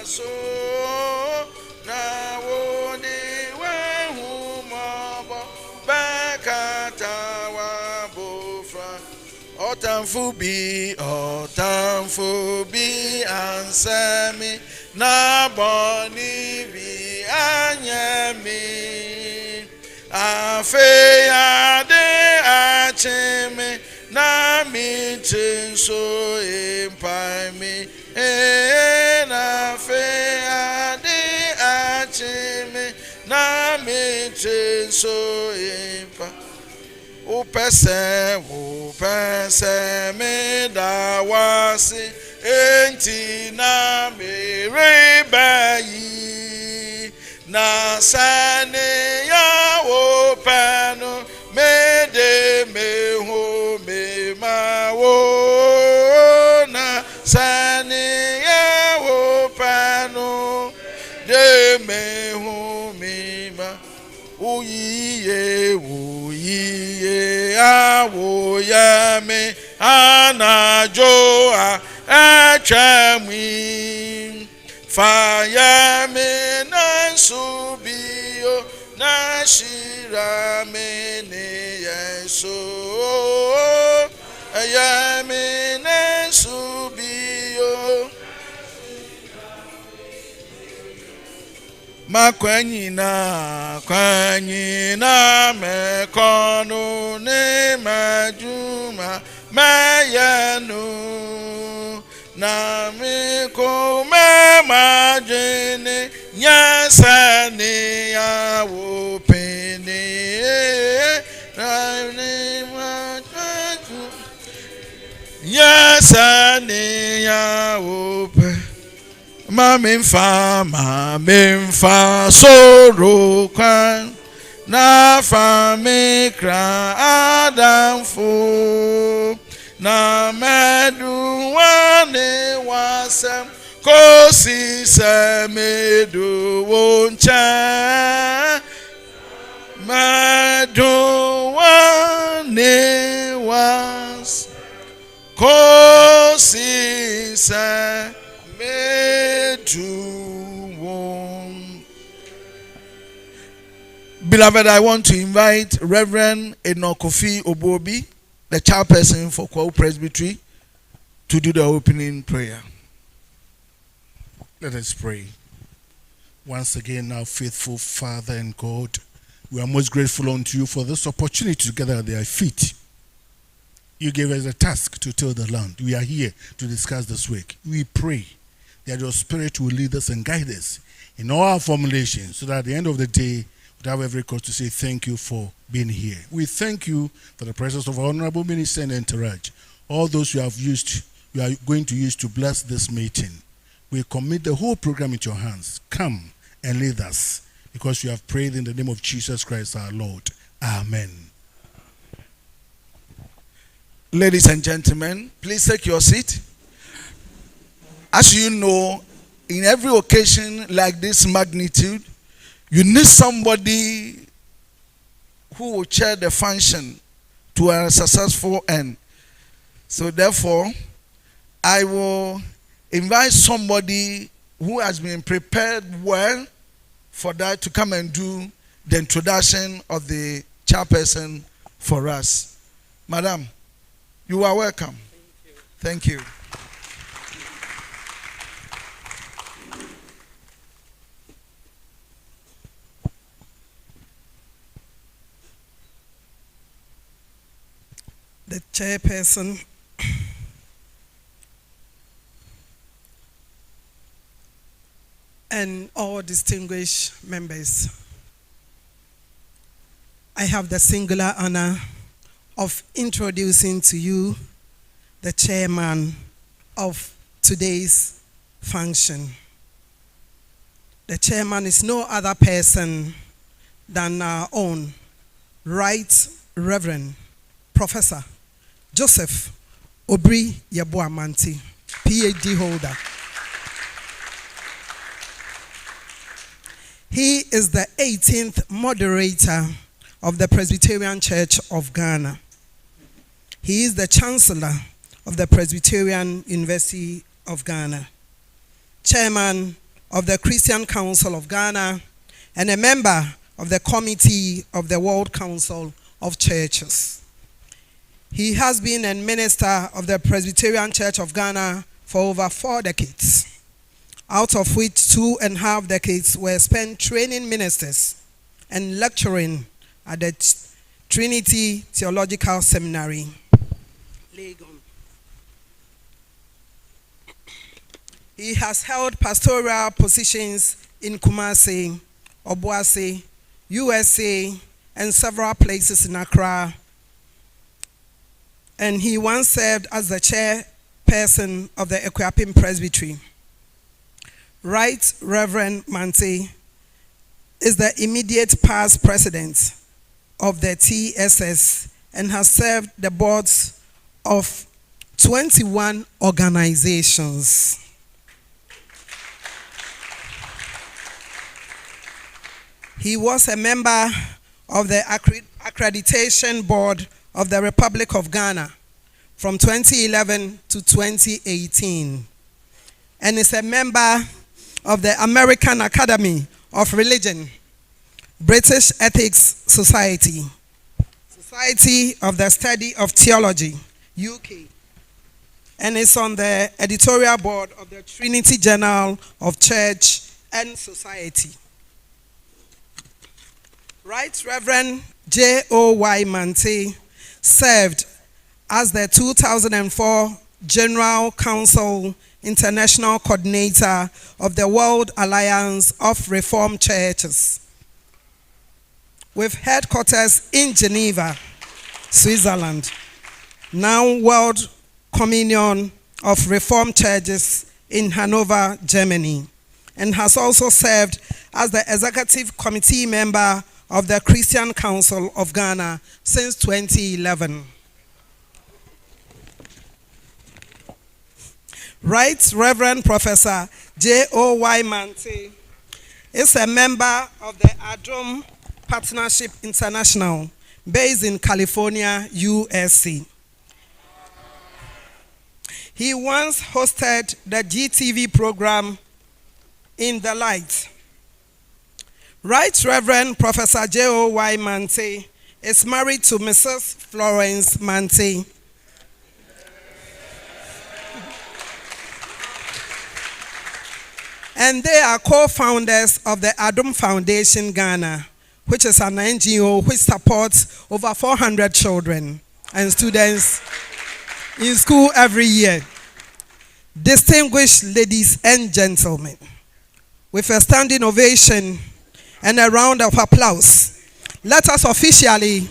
so na woni wehu mabo bakata wa bofra otamfu bi ansemi na boni bi anyemi afe ade acheme na mi chinso impai mi na fe ade acheme na mi chinso impai upese me da wasi enti na mi rebayi na sane ya opano me de me ho me ma wo na sane ya opano de me ho me ma uyiye awo ya me anajo a achami fire me na subio na shira me ne yeso ya me na subio makwanyina me kono ne majuma mayanu na me ko majene nyasani ya wopene na ne majaju nyasani ya wopene Mamimfa soro kwan na famikra adamfo na medu wane wasem kosi semedu woncha medu wane was kosi se Beloved, I want to invite Reverend Enokofi Obobi, the chairperson for Kwao Presbytery, to do the opening prayer. Let us pray. Once again, our faithful Father and God, we are most grateful unto you for this opportunity to gather at their feet. You gave us a task to till the land. We are here to discuss this week. We pray that your Spirit will lead us and guide us in all our formulations, so that at the end of the day, we'll have every cause to say thank you for being here. We thank you for the presence of our honorable minister and entourage. All those you are going to use to bless this meeting. We commit the whole program into your hands. Come and lead us, because you have prayed in the name of Jesus Christ our Lord. Amen. Ladies and gentlemen, please take your seat. As you know, in every occasion like this magnitude, you need somebody who will chair the function to a successful end. So therefore, I will invite somebody who has been prepared well for that to come and do the introduction of the chairperson for us. Madam, you are welcome. Thank you. The chairperson, and all distinguished members. I have the singular honor of introducing to you the chairman of today's function. The chairman is no other person than our own Right Reverend Professor Joseph Obri Yabuamanti, PhD holder. He is the 18th moderator of the Presbyterian Church of Ghana. He is the Chancellor of the Presbyterian University of Ghana, Chairman of the Christian Council of Ghana, and a member of the Committee of the World Council of Churches. He has been a minister of the Presbyterian Church of Ghana for over 4 decades, out of which 2.5 decades were spent training ministers and lecturing at the Trinity Theological Seminary, Legon. He has held pastoral positions in Kumasi, Obuasi, USA, and several places in Accra. And he once served as the chairperson of the Equiapim Presbytery. Right Reverend Mante is the immediate past president of the TSS and has served the boards of 21 organizations. He was a member of the Accreditation Board of the Republic of Ghana from 2011 to 2018, and is a member of the American Academy of Religion, British Ethics Society, Society of the Study of Theology, UK, and is on the editorial board of the Trinity Journal of Church and Society. Right Reverend J.O.Y. Mante served as the 2004 General Council International Coordinator of the World Alliance of Reformed Churches, with headquarters in Geneva, Switzerland, now World Communion of Reformed Churches in Hanover, Germany, and has also served as the executive committee member of the Christian Council of Ghana since 2011. Right Reverend Professor J.O.Y. Mante is a member of the Adom Partnership International based in California, USA. He once hosted the GTV program In the Light. Right Reverend Professor J.O.Y. Mante is married to Mrs. Florence Mante. And they are co-founders of the Adom Foundation Ghana, which is an NGO which supports over 400 children and students in school every year. Distinguished ladies and gentlemen, with a standing ovation and a round of applause, let us officially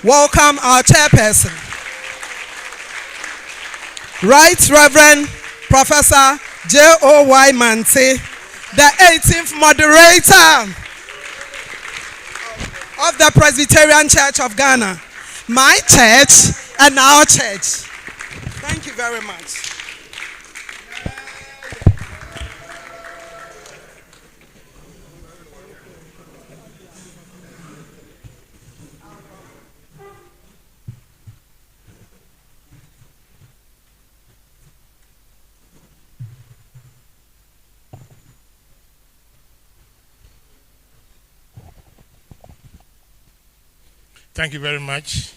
welcome our chairperson, Right Reverend Professor J.O.Y. Mante, the 18th moderator of the Presbyterian Church of Ghana, my church and our church. Thank you very much. Thank you very much.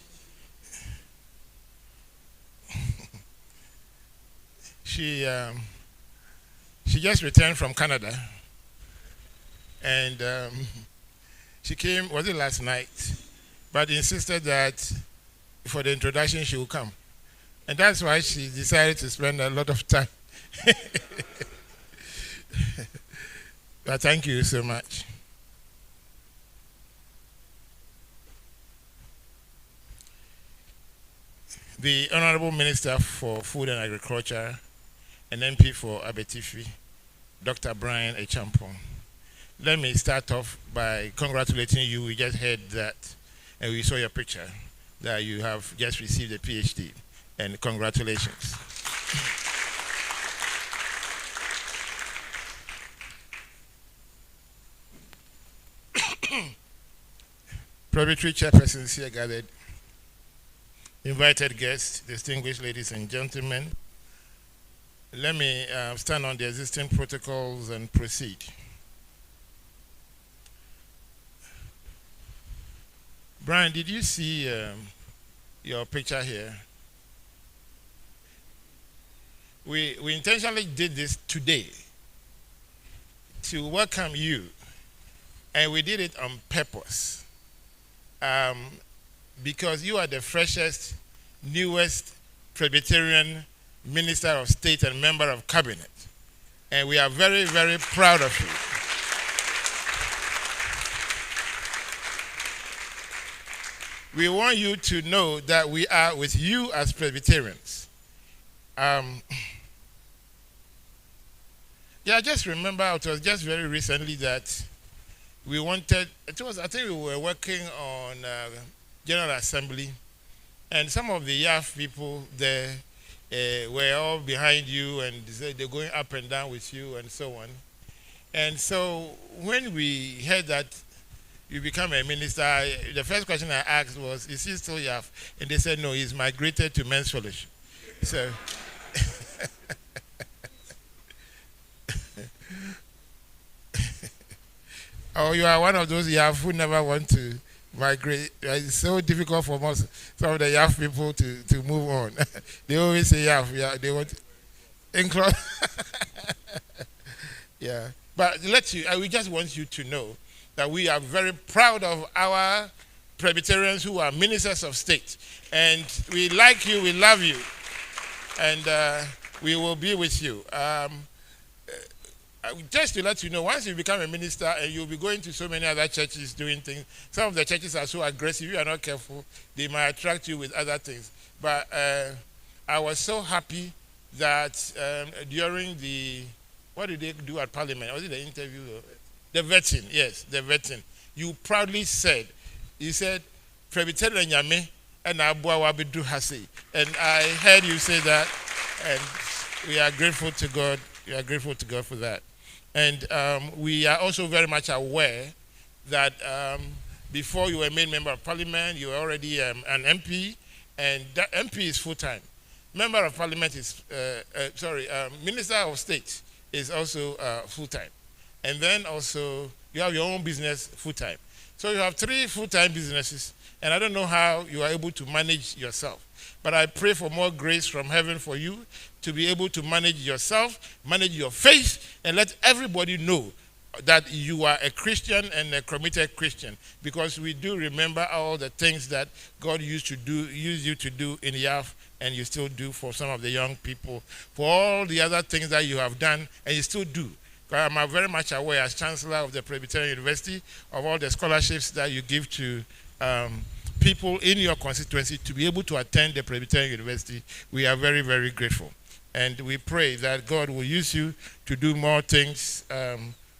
She just returned from Canada, and she came, was it last night, but insisted that for the introduction she would come. And that's why she decided to spend a lot of time. But thank you so much. The Honorable Minister for Food and Agriculture and MP for Abetifi, Dr. Brian Echampong. Let me start off by congratulating you. We just heard that, and we saw your picture, that you have just received a PhD, and congratulations. Presbytery chairpersons here gathered, invited guests, distinguished ladies and gentlemen, Let me stand on the existing protocols and proceed. Brian, did you see your picture here? We intentionally did this today to welcome you, and we did it on purpose because you are the freshest, newest Presbyterian Minister of State and Member of Cabinet, and we are very, very proud of you. We want you to know that we are with you as Presbyterians. I just remember it was just very recently that we wanted, I think we were working on General Assembly, and some of the YAF people there were all behind you, and they're going up and down with you and so on. And so when we heard that you become a minister, the first question I asked was, is he still YAF? And they said, no, he's migrated to Men's Fellowship. So, oh, you are one of those YAF who never want to migrate. It's so difficult for some of the YAF people to move on. They always say YAF, yeah, they want to include. Yeah. But we just want you to know that we are very proud of our Presbyterians who are ministers of state. And we like you, we love you, and we will be with you. Just to let you know, once you become a minister and you'll be going to so many other churches doing things, some of the churches are so aggressive, if you are not careful, they might attract you with other things. But I was so happy that during what did they do at Parliament? Was it the interview? The vetting, yes, the vetting. You proudly said, you said, Presbyterian Yame and Abua Wabidu Hase. And I heard you say that, and we are grateful to God. We are grateful to God for that. And we are also very much aware that before you were made member of Parliament, you were already an MP, and that MP is full-time. Member of Parliament is, Minister of State is also full-time. And then also, you have your own business full-time. So you have 3 full-time businesses, and I don't know how you are able to manage yourself. But I pray for more grace from heaven for you to be able to manage yourself, manage your faith, and let everybody know that you are a Christian and a committed Christian. Because we do remember all the things that God used you to do in YAF, and you still do for some of the young people, for all the other things that you have done, and you still do. I'm very much aware, as Chancellor of the Presbyterian University, of all the scholarships that you give to people in your constituency to be able to attend the Presbyterian University. We are very, very grateful. And we pray that God will use you to do more things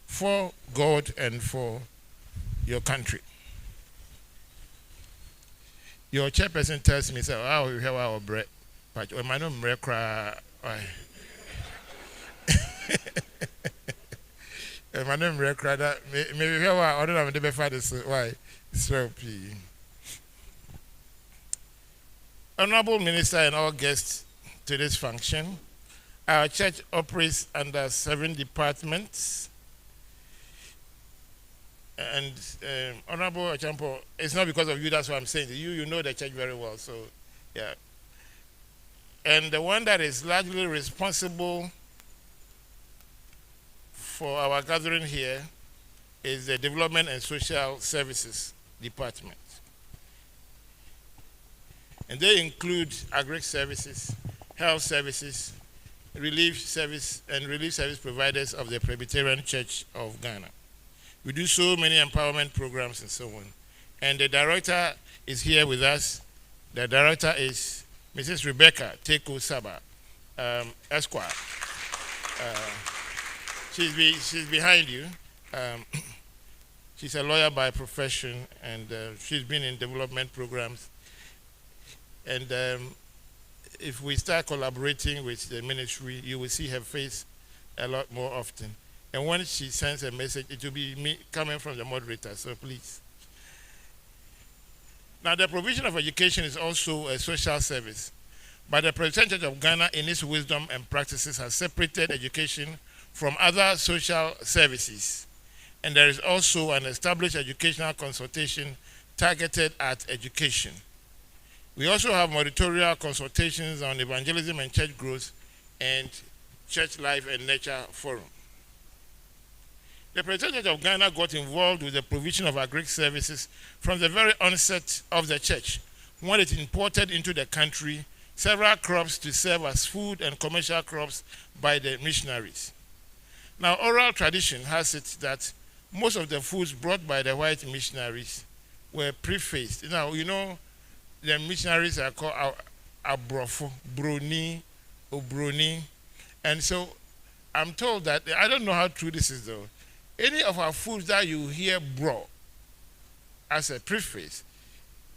for God and for your country. Your chairperson tells me, "Oh, we have our bread, but we might not cry." My name is Crowder. Maybe we are order of the fathers. Why? So, Honorable Minister and all guests to this function, our church operates under 7 departments. And Honorable Achampo, it's not because of you, that's what I'm saying. You know the church very well, so yeah. And the one that is largely responsible for our gathering here is the Development and Social Services Department. And they include agri services, health services, relief service providers of the Presbyterian Church of Ghana. We do so many empowerment programs and so on. And the director is here with us. The director is Mrs. Rebecca Teko Saba, Esquire. She's behind you. She's a lawyer by profession, and she's been in development programs. And if we start collaborating with the ministry, you will see her face a lot more often. And when she sends a message, it will be me coming from the moderator, so please. Now, the provision of education is also a social service. but the Presbyterian Church of Ghana, in its wisdom and practices, has separated education from other social services. And there is also an established educational consultation targeted at education. We also have monitorial consultations on evangelism and church growth and church life and nature forum. The Presbyterian Church of Ghana got involved with the provision of agric services from the very onset of the church, when it imported into the country several crops to serve as food and commercial crops by the missionaries. Now, oral tradition has it that most of the foods brought by the white missionaries were prefaced. Now, you know, the missionaries are called Abrofo, Broni, Obroni. And so I'm told that, I don't know how true this is though, any of our foods that you hear brought as a preface,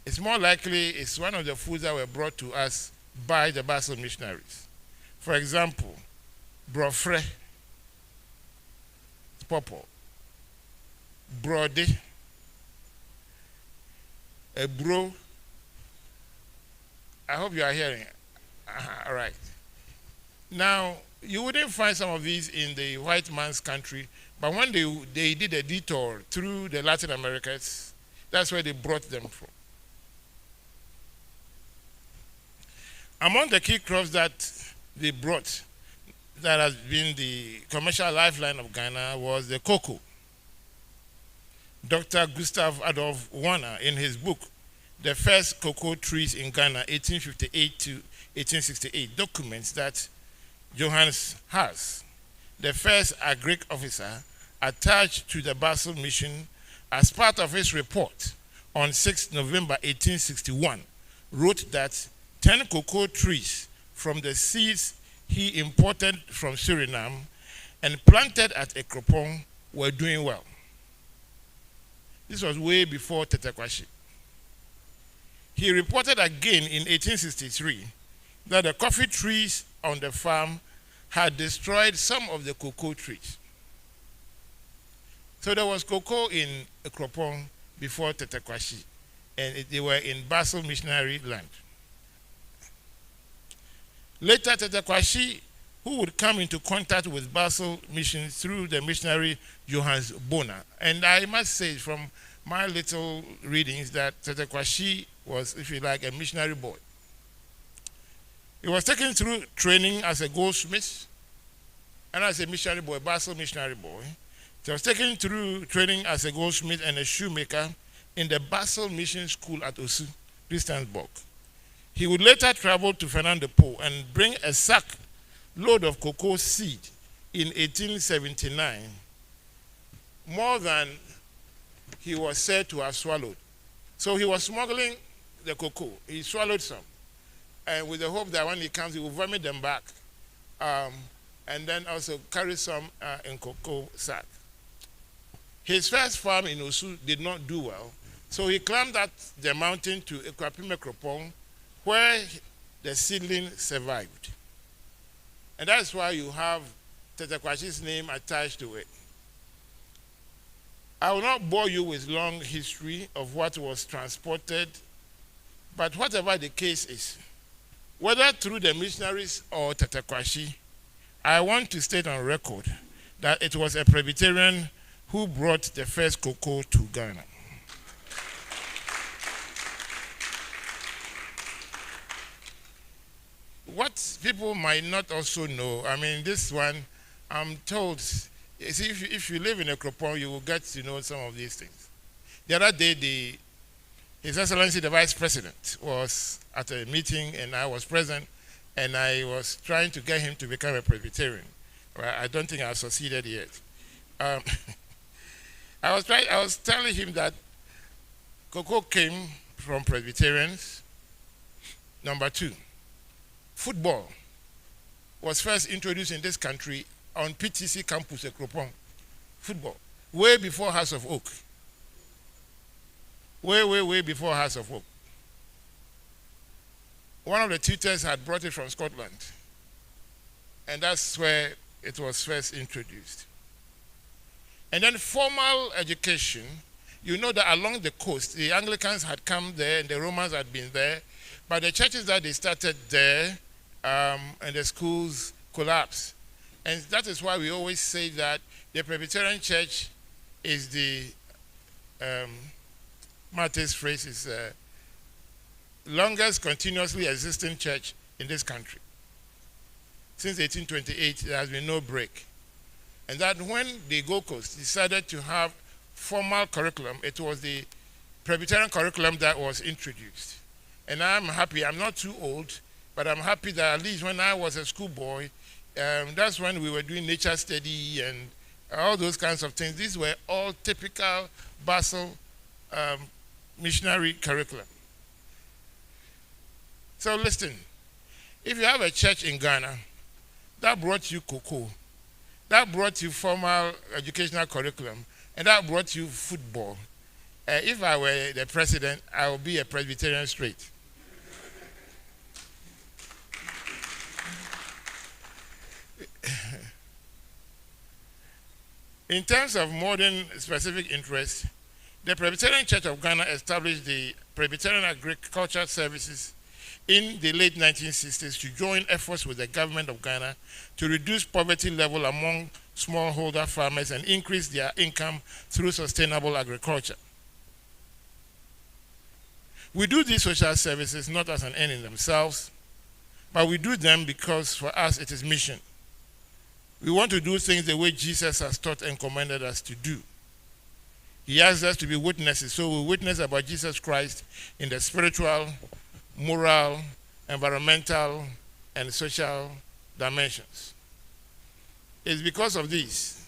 it's more likely it's one of the foods that were brought to us by the Basel missionaries. For example, brofre, popo, brode, a bro. I hope you are hearing. All right. Now, you wouldn't find some of these in the white man's country, but when they did a detour through the Latin Americas, that's where they brought them from. Among the key crops that they brought that has been the commercial lifeline of Ghana was the cocoa. Dr. Gustav Adolf Warner, in his book, The First Cocoa Trees in Ghana, 1858 to 1868, documents that Johannes Haas, the first agric officer attached to the Basel mission, as part of his report on 6 November 1861, wrote that 10 cocoa trees from the seeds he imported from Suriname and planted at Ekropong were doing well. This was way before Tetekwashi. He reported again in 1863 that the coffee trees on the farm had destroyed some of the cocoa trees. So there was cocoa in Ekropong before Tetekwashi, and they were in Basel missionary land. Later, Tetekwashi, who would come into contact with Basel mission through the missionary Johannes Bonner. And I must say from my little readings that Tetekwashi was, if you like, a missionary boy. He was taken through training as a goldsmith and as a missionary boy, Basel missionary boy. He was taken through training as a goldsmith and a shoemaker in the Basel Mission School at Osu, Christiansborg. He would later travel to Fernando Po and bring a sack load of cocoa seed in 1879, more than he was said to have swallowed. So he was smuggling the cocoa. He swallowed some, and with the hope that when he comes, he will vomit them back, and then also carry some in cocoa sack. His first farm in Osu did not do well, so he climbed up the mountain to Ekwapime Kropong, where the seedling survived. And that's why you have Tetekwashi's name attached to it. I will not bore you with long history of what was transported, but whatever the case is, whether through the missionaries or Tetekwashi, I want to state on record that it was a Presbyterian who brought the first cocoa to Ghana. What people might not also know, I mean, this one, I'm told, you see, if you live in Ekropong, you will get to know some of these things. The other day, His Excellency the Vice President was at a meeting, and I was present, and I was trying to get him to become a Presbyterian. Well, I don't think I've succeeded yet. I was telling him that cocoa came from Presbyterians. Number two, football was first introduced in this country on PTC campus at Ekropong. Football, way before House of Oak. Way before House of Oak. One of the tutors had brought it from Scotland, and that's where it was first introduced. And then formal education, you know that along the coast, the Anglicans had come there and the Romans had been there, But the churches that they started there and the schools collapsed. And that is why we always say that the Presbyterian Church is the, Martyn's phrase is longest continuously existing church in this country. Since 1828, there has been no break. And that when the Gold Coast decided to have formal curriculum, it was the Presbyterian curriculum that was introduced. And I'm happy, I'm not too old, but I'm happy that at least when I was a schoolboy, that's when we were doing nature study and all those kinds of things. These were all typical Basel missionary curriculum. So listen, if you have a church in Ghana that brought you cocoa, that brought you formal educational curriculum, and that brought you football, if I were the president, I would be a Presbyterian straight. In terms of modern specific interests, the Presbyterian Church of Ghana established the Presbyterian Agricultural Services in the late 1960s to join efforts with the government of Ghana to reduce poverty level among smallholder farmers and increase their income through sustainable agriculture. We do these social services not as an end in themselves, but we do them because for us it is mission. We want to do things the way Jesus has taught and commanded us to do. He asked us to be witnesses, so we witness about Jesus Christ in the spiritual, moral, environmental, and social dimensions. It's because of this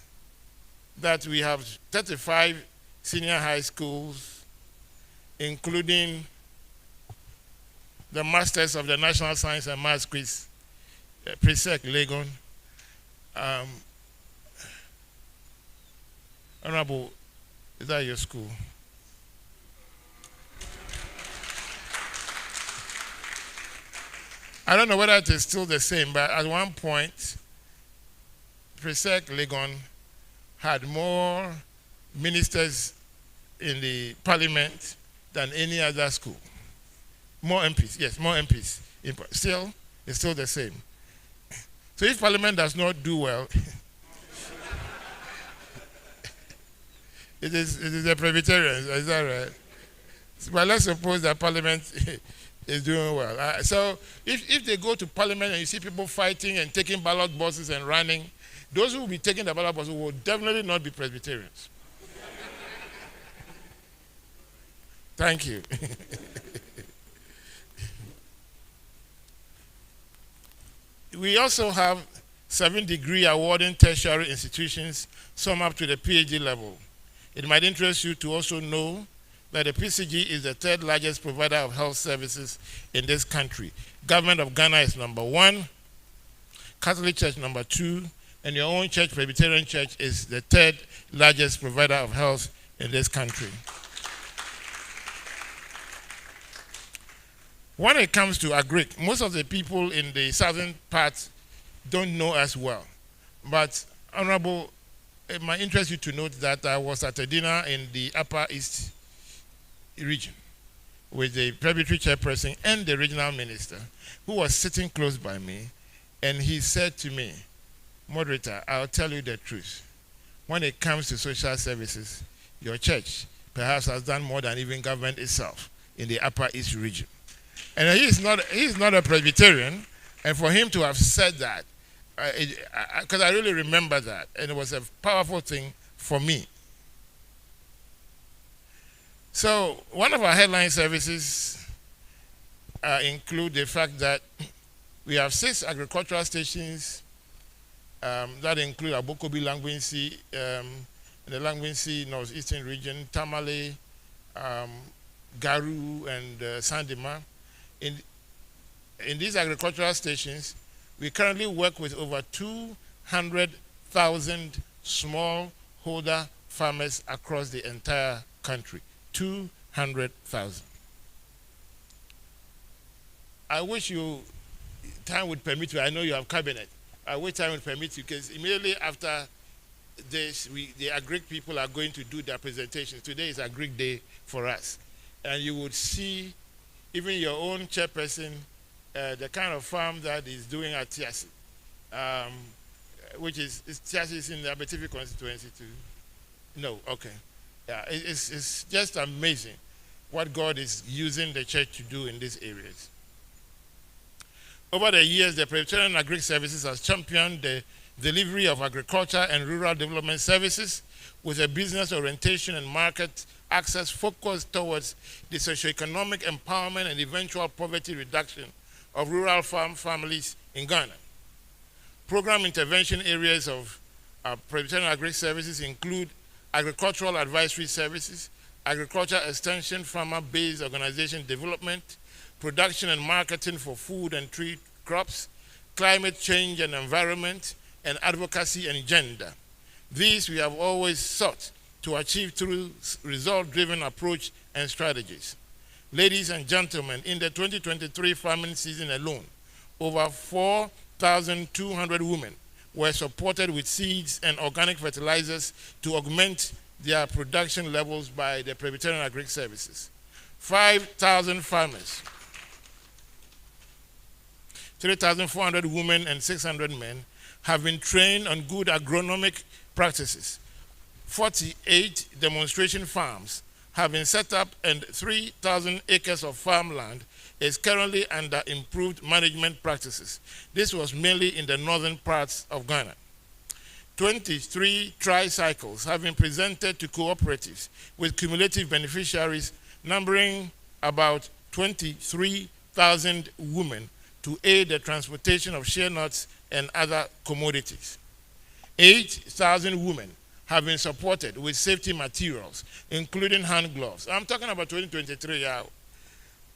that we have 35 senior high schools, including the Masters of the National Science and Maths Quiz, PRESEC, Legon. Honorable, is that your school? I don't know whether it is still the same, but at one point, PRESEC Legon had more ministers in the parliament than any other school. More MPs, yes, more MPs. Still, it's still the same. So if parliament does not do well, it is the Presbyterians, is that right? But let's suppose that parliament is doing well. So if they go to parliament and you see people fighting and taking ballot boxes and running, those who will be taking the ballot boxes will definitely not be Presbyterians. Thank you. We also have 7-degree awarding tertiary institutions, some up to the PhD level. It might interest you to also know that the PCG is the third largest provider of health services in this country. Government of Ghana is number 1, Catholic Church number 2, and your own church, Presbyterian Church, is the third largest provider of health in this country. When it comes to agric, most of the people in the southern part don't know as well. But, Honorable, it might interest you to note that I was at a dinner in the Upper East region with the Presbytery chairperson and the regional minister, who was sitting close by me, and he said to me, "Moderator, I'll tell you the truth. When it comes to social services, your church perhaps has done more than even government itself in the Upper East region." And he's not a Presbyterian, and for him to have said that, because I really remember that, and it was a powerful thing for me. So one of our headline services include the fact that we have 6 agricultural stations that include Abokobi, Langwinsi, in the Langwinsi northeastern region, Tamale, Garu, and Sandima. In these agricultural stations, we currently work with over 200,000 smallholder farmers across the entire country. 200,000. I wish time would permit you. I know you have cabinet. I wish time would permit you, because immediately after this, the agric people are going to do their presentations. Today is agric day for us. And you would see even your own chairperson, the kind of farm that is doing at Tiasi, which is Tiasi is in the Abetifi constituency too. No, okay. Yeah, it's just amazing what God is using the church to do in these areas. Over the years, the Presbyterian Agri Services has championed the delivery of agriculture and rural development services with a business orientation and market access focused towards the socioeconomic empowerment and eventual poverty reduction of rural farm families in Ghana. Program intervention areas of Presbyterian Agri Services include agricultural advisory services, agriculture extension, farmer-based organization development, production and marketing for food and tree crops, climate change and environment, and advocacy and gender. These we have always sought to achieve through result-driven approach and strategies. Ladies and gentlemen, in the 2023 farming season alone, over 4,200 women were supported with seeds and organic fertilizers to augment their production levels by the Presbyterian Agri Services. 5,000 farmers, 3,400 women and 600 men have been trained on good agronomic practices. 48 demonstration farms have been set up and 3,000 acres of farmland is currently under improved management practices. This was mainly in the northern parts of Ghana. 23 tricycles have been presented to cooperatives with cumulative beneficiaries numbering about 23,000 women to aid the transportation of shea nuts and other commodities. 8,000 women have been supported with safety materials, including hand gloves. I'm talking about 2023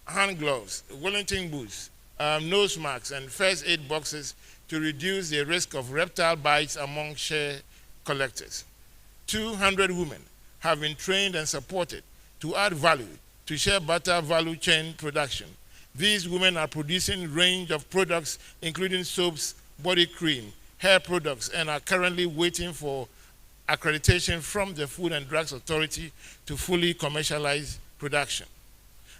hand gloves, Wellington boots, nose masks, and first aid boxes to reduce the risk of reptile bites among shea collectors. 200 women have been trained and supported to add value to shea butter value chain production. These women are producing a range of products, including soaps, body cream, hair products, and are currently waiting for accreditation from the Food and Drugs Authority to fully commercialize production.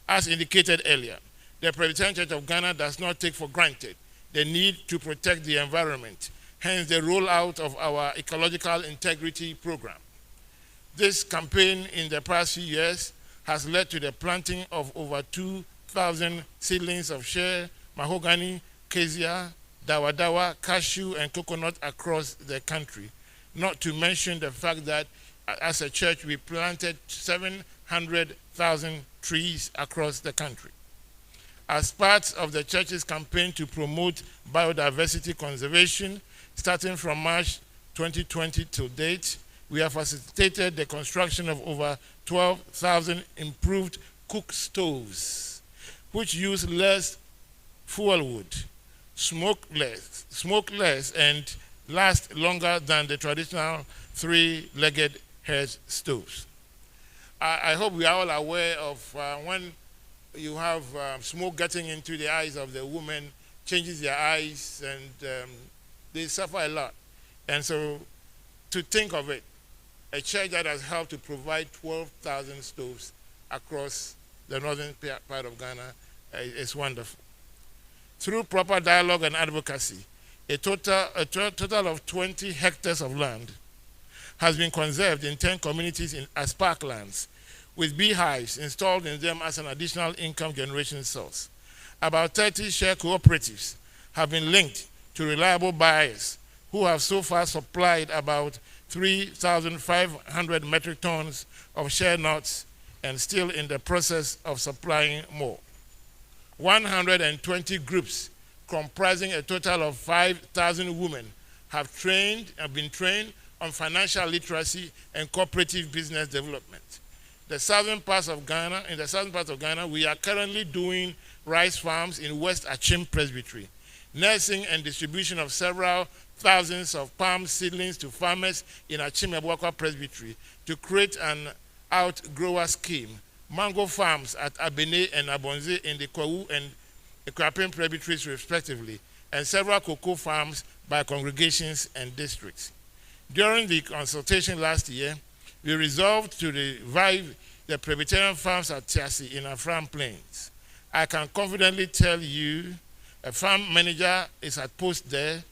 As indicated earlier, the Presbyterian Church of Ghana does not take for granted the need to protect the environment, hence the rollout of our ecological integrity program. This campaign in the past few years has led to the planting of over 2,000 seedlings of shea, mahogany, cassia, dawa, cashew, and coconut across the country. Not to mention the fact that as a church we planted 700,000 trees across the country. As part of the church's campaign to promote biodiversity conservation, starting from March 2020 to date, we have facilitated the construction of over 12,000 improved cook stoves, which use less fuel wood, smoke less, and last longer than the traditional three-legged head stoves. I hope we are all aware of when you have smoke getting into the eyes of the women, changes their eyes, and they suffer a lot. And so to think of it, a church that has helped to provide 12,000 stoves across the northern part of Ghana is wonderful. Through proper dialogue and advocacy, a total of 20 hectares of land has been conserved in 10 communities as parklands, with beehives installed in them as an additional income generation source. About 30 share cooperatives have been linked to reliable buyers who have so far supplied about 3,500 metric tons of shea nuts and still in the process of supplying more. 120 groups comprising a total of 5,000 women have been trained on financial literacy and cooperative business development. In the southern parts of Ghana, we are currently doing rice farms in West Achim Presbytery, nursing and distribution of several thousands of palm seedlings to farmers in Achim Ebuakwa Presbytery to create an outgrower scheme, mango farms at Abene and Abonze in the Kwawu and Ekwapin Presbyteries respectively, and several cocoa farms by congregations and districts. During the consultation last year, we resolved to revive the Presbyterian farms at Tiasi in Afram Plains. I can confidently tell you a farm manager is at post there,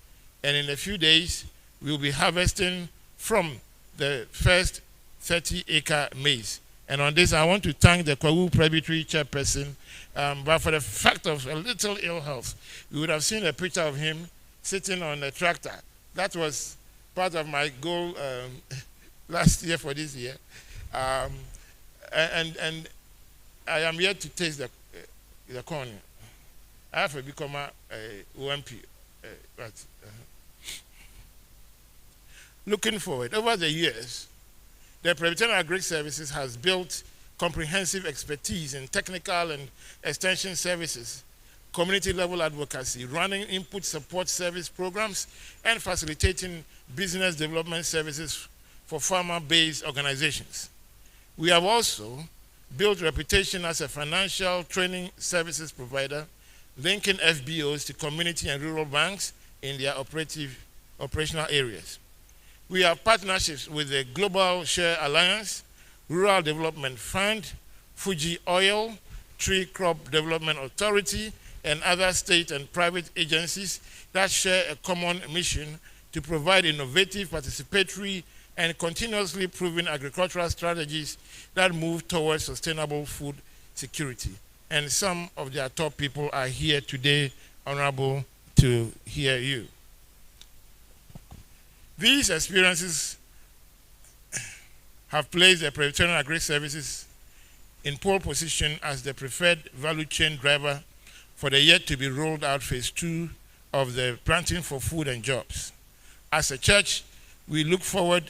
and in a few days, we'll be harvesting from the first 30-acre maize. And on this, I want to thank the Kwawu Presbytery chairperson, but for the fact of a little ill health, you would have seen a picture of him sitting on a tractor. That was part of my goal last year for this year. And I am yet to taste the corn. I have become a OMP. Looking forward, over the years, the Presbyterian Agri Services has built comprehensive expertise in technical and extension services, community-level advocacy, running input support service programs, and facilitating business development services for farmer-based organizations. We have also built reputation as a financial training services provider, linking FBOs to community and rural banks in their operational areas. We have partnerships with the Global Share Alliance, Rural Development Fund, Fuji Oil, Tree Crop Development Authority, and other state and private agencies that share a common mission to provide innovative, participatory, and continuously proven agricultural strategies that move towards sustainable food security. And some of their top people are here today, honorable, to hear you. These experiences have placed the Presbyterian Agri Services in pole position as the preferred value chain driver for the yet to be rolled out phase 2 of the Planting for Food and Jobs. As a church, we look forward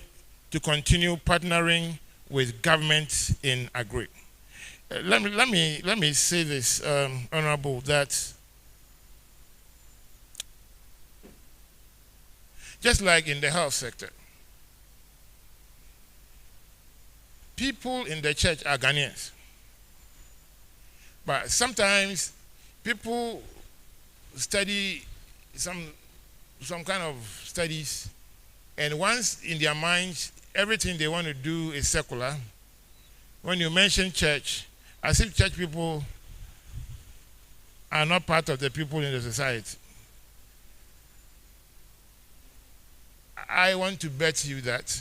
to continue partnering with government in agri. Let me say this, honorable, that just like in the health sector, people in the church are Ghanaians. But sometimes people study some kind of studies, and once in their minds, everything they want to do is secular. When you mention church, as if church people are not part of the people in the society. I want to bet you that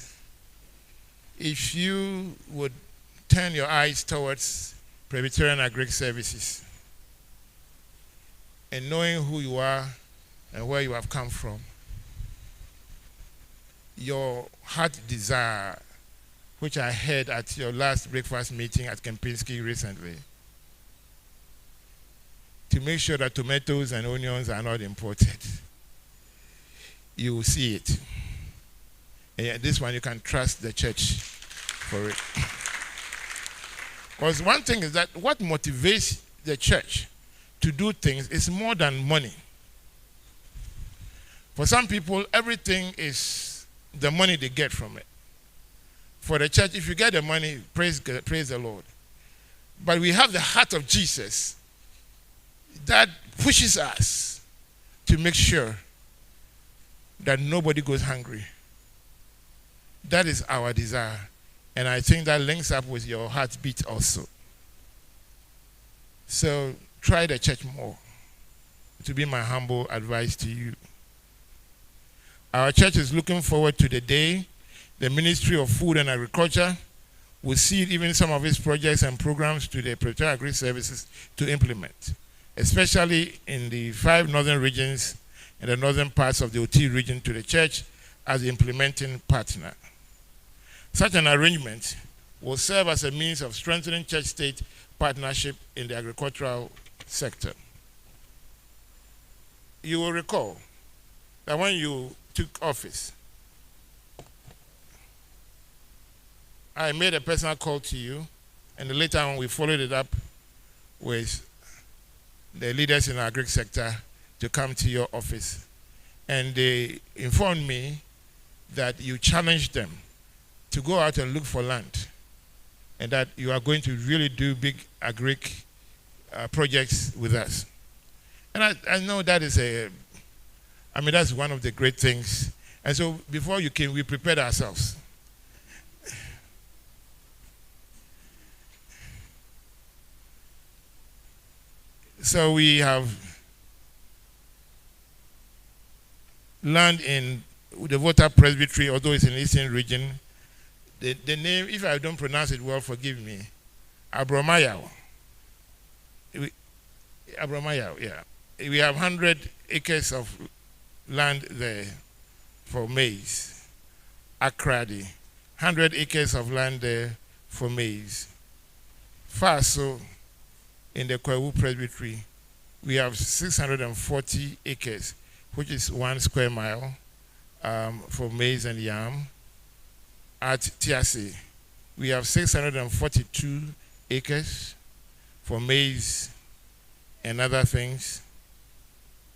if you would turn your eyes towards Presbyterian Agri Services and knowing who you are and where you have come from, your heart desire, which I heard at your last breakfast meeting at Kempinski recently, to make sure that tomatoes and onions are not imported, you will see it. And this one you can trust the church for it. Because one thing is that what motivates the church to do things is more than money. For some people, everything is the money they get from it. For the church, if you get the money, praise the Lord. But we have the heart of Jesus that pushes us to make sure that nobody goes hungry. That is our desire. And I think that links up with your heartbeat also. So try the church more. To be my humble advice to you. Our church is looking forward to the day the Ministry of Food and Agriculture will cede even some of its projects and programs to the Presbyterian Agri Services to implement, especially in the 5 northern regions and the northern parts of the OT region to the church as the implementing partner. Such an arrangement will serve as a means of strengthening church-state partnership in the agricultural sector. You will recall that when you took office, I made a personal call to you, and later on we followed it up with the leaders in the agri sector to come to your office. And they informed me that you challenged them to go out and look for land, and that you are going to really do big agri projects with us. And I know that is that's one of the great things. And so before you came, we prepared ourselves. So we have land in the Water Presbytery, although it's in the Eastern region. The name, if I don't pronounce it well, forgive me. Abromayao. Abromayao, yeah. We have 100 acres of land there for maize. Akradi, 100 acres of land there for maize. Faso, in the Kwawu Presbytery, we have 640 acres, which is 1 square mile, for maize and yam. At Tiasi, we have 642 acres for maize and other things.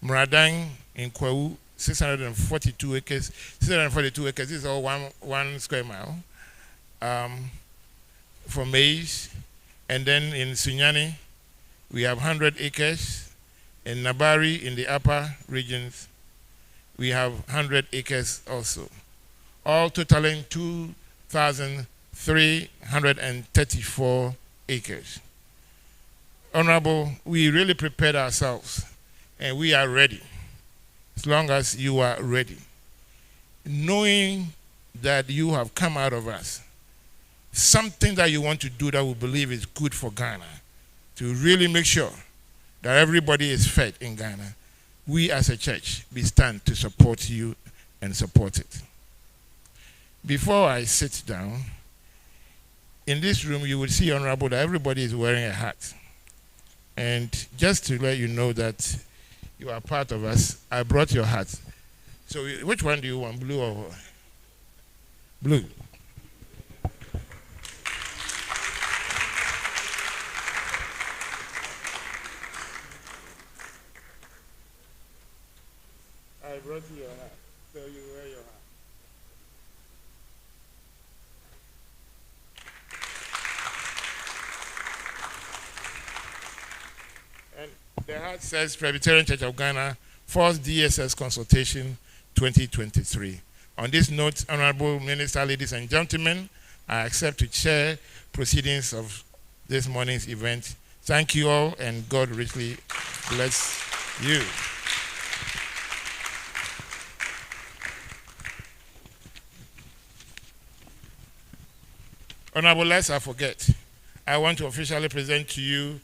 Mradang in Kwawu, 642 acres. 642 acres, this is all one square mile, for maize. And then in Sunyani, we have 100 acres. In Nabari, in the upper regions, we have 100 acres also. All totaling 2,334 acres. Honorable, we really prepared ourselves, and we are ready, as long as you are ready. Knowing that you have come out of us, something that you want to do that we believe is good for Ghana, to really make sure that everybody is fed in Ghana, we as a church, we stand to support you and support it. Before I sit down, in this room you will see, Honorable, that everybody is wearing a hat. And just to let you know that you are part of us, I brought your hat. So which one do you want, blue or blue? I brought you your hat, so you wear your hat. And the hat says Presbyterian Church of Ghana, 4th DSS Consultation 2023. On this note, Honorable Minister, ladies and gentlemen, I accept to chair proceedings of this morning's event. Thank you all, and God richly bless you. Honorable, lest I forget, I want to officially present to you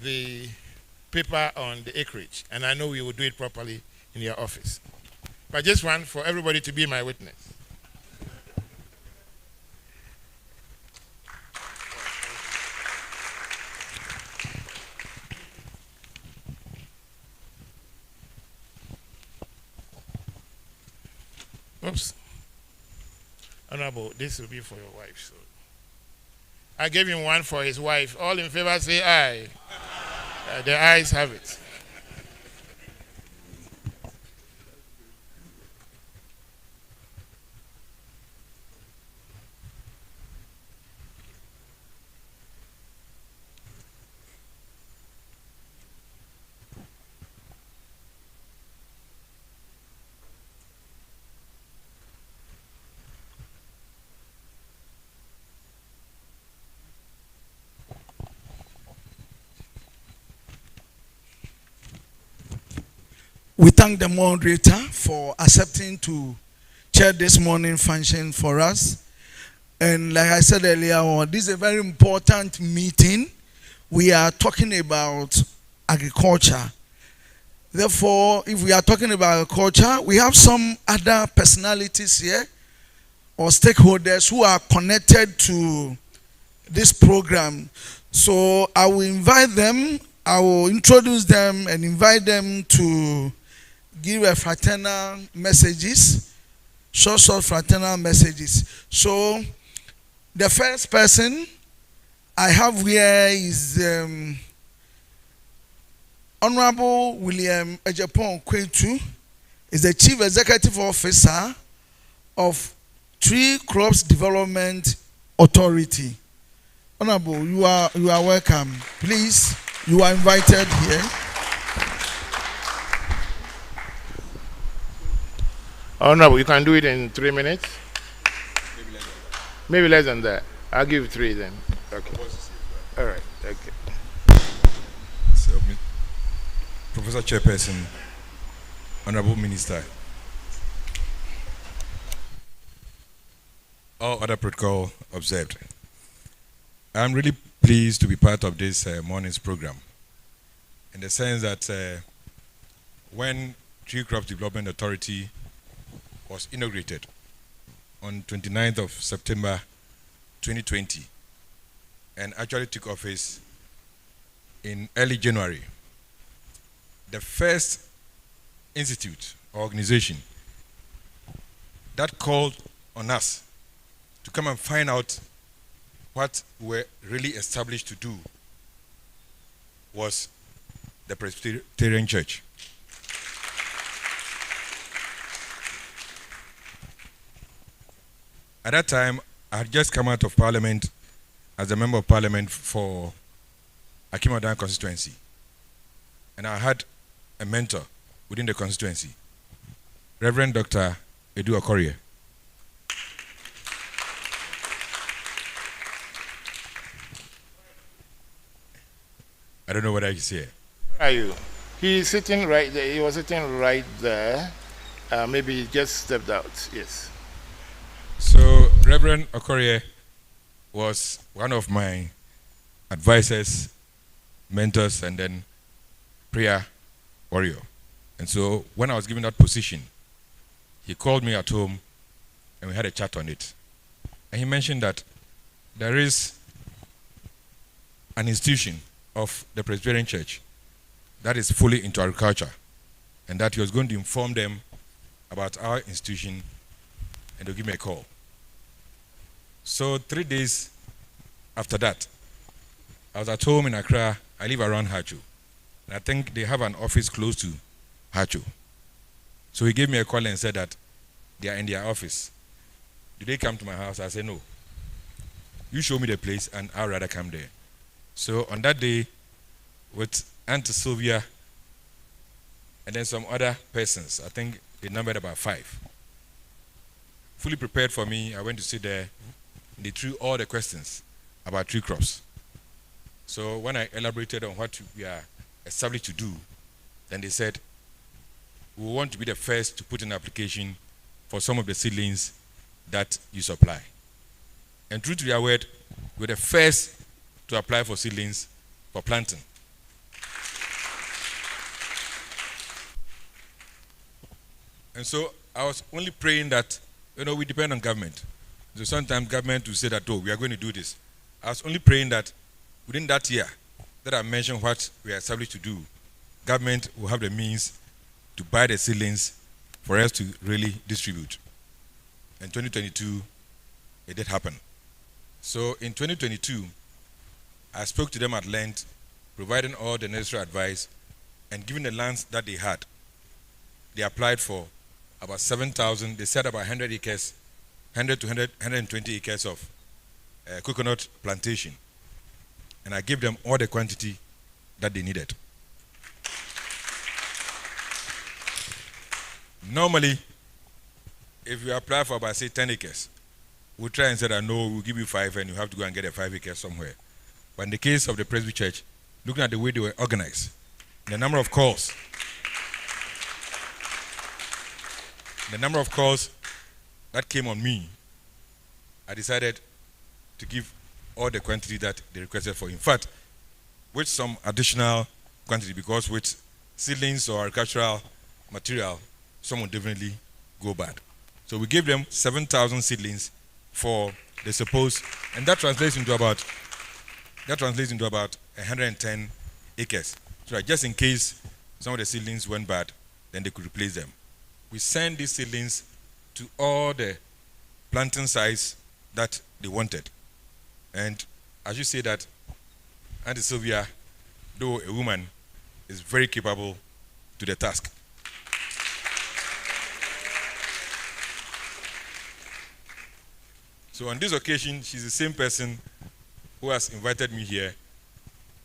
the paper on the acreage, and I know we will do it properly in your office. But just want for everybody to be my witness. Oops. Honorable, this will be for your wife. So I gave him one for his wife. All in favor say aye. The ayes have it. We thank the moderator for accepting to chair this morning function for us. And like I said earlier, this is a very important meeting. We are talking about agriculture. Therefore, if we are talking about agriculture, we have some other personalities here or stakeholders who are connected to this program. So I will invite them, I will introduce them and invite them to give a fraternal messages, short fraternal messages. So the first person I have here is Honorable William Ejapon Kwetu, is the Chief Executive Officer of Tree Crops Development Authority. Honorable, you are welcome. Please, you are invited here. Honorable, you can do it in 3 minutes? Maybe less than that. I'll give you 3 then. Okay. All right. Okay. Professor Chairperson, Honorable Minister, all other protocol observed. I'm really pleased to be part of this morning's program, in the sense that when Tree Crops Development Authority was inaugurated on 29th of September 2020 and actually took office in early January, the first institute or organization that called on us to come and find out what we're really established to do was the Presbyterian Church. At that time, I had just come out of Parliament as a Member of Parliament for Akimadan constituency. And I had a mentor within the constituency, Reverend Dr. Edu Okorie. I don't know whether he's here. Where are you? He's sitting right there. He was sitting right there. Maybe he just stepped out. Yes. So Reverend Okorie was one of my advisors, mentors, and then prayer warrior. And so when I was given that position, he called me at home and we had a chat on it. And he mentioned that there is an institution of the Presbyterian Church that is fully into agriculture, and that he was going to inform them about our institution and to give me a call. So 3 days after that, I was at home in Accra. I live around Hacho, and I think they have an office close to Hacho. So he gave me a call and said that they are in their office. Did they come to my house? I said, no. You show me the place and I'd rather come there. So on that day, with Auntie Sylvia and then some other persons, I think they numbered about 5. Fully prepared for me, I went to sit there. They threw all the questions about tree crops. So when I elaborated on what we are established to do, then they said, we want to be the first to put in application for some of the seedlings that you supply. And true to their word, we're the first to apply for seedlings for planting. And so I was only praying that, we depend on government. So sometimes government will say that, we are going to do this. I was only praying that within that year that I mentioned what we are established to do, government will have the means to buy the seedlings for us to really distribute. In 2022, it did happen. So in 2022, I spoke to them at length, providing all the necessary advice, and given the lands that they had, they applied for about 7,000. They said about 100 acres, 100 to 120 acres of coconut plantation. And I gave them all the quantity that they needed. Normally, if you apply for about, say, 10 acres, we'll try and say that, no, we'll give you 5 and you have to go and get a 5 acres somewhere. But in the case of the Presby Church, looking at the way they were organized, the number of calls that came on me, I decided to give all the quantity that they requested for. In fact, with some additional quantity, because with seedlings or agricultural material, some will definitely go bad. So we gave them 7,000 seedlings for the supposed, and that translates into about 110 acres. So that just in case some of the seedlings went bad, then they could replace them. We sent these seedlings to all the planting sites that they wanted. And as you say that, Auntie Sylvia, though a woman, is very capable to the task. So on this occasion, she's the same person who has invited me here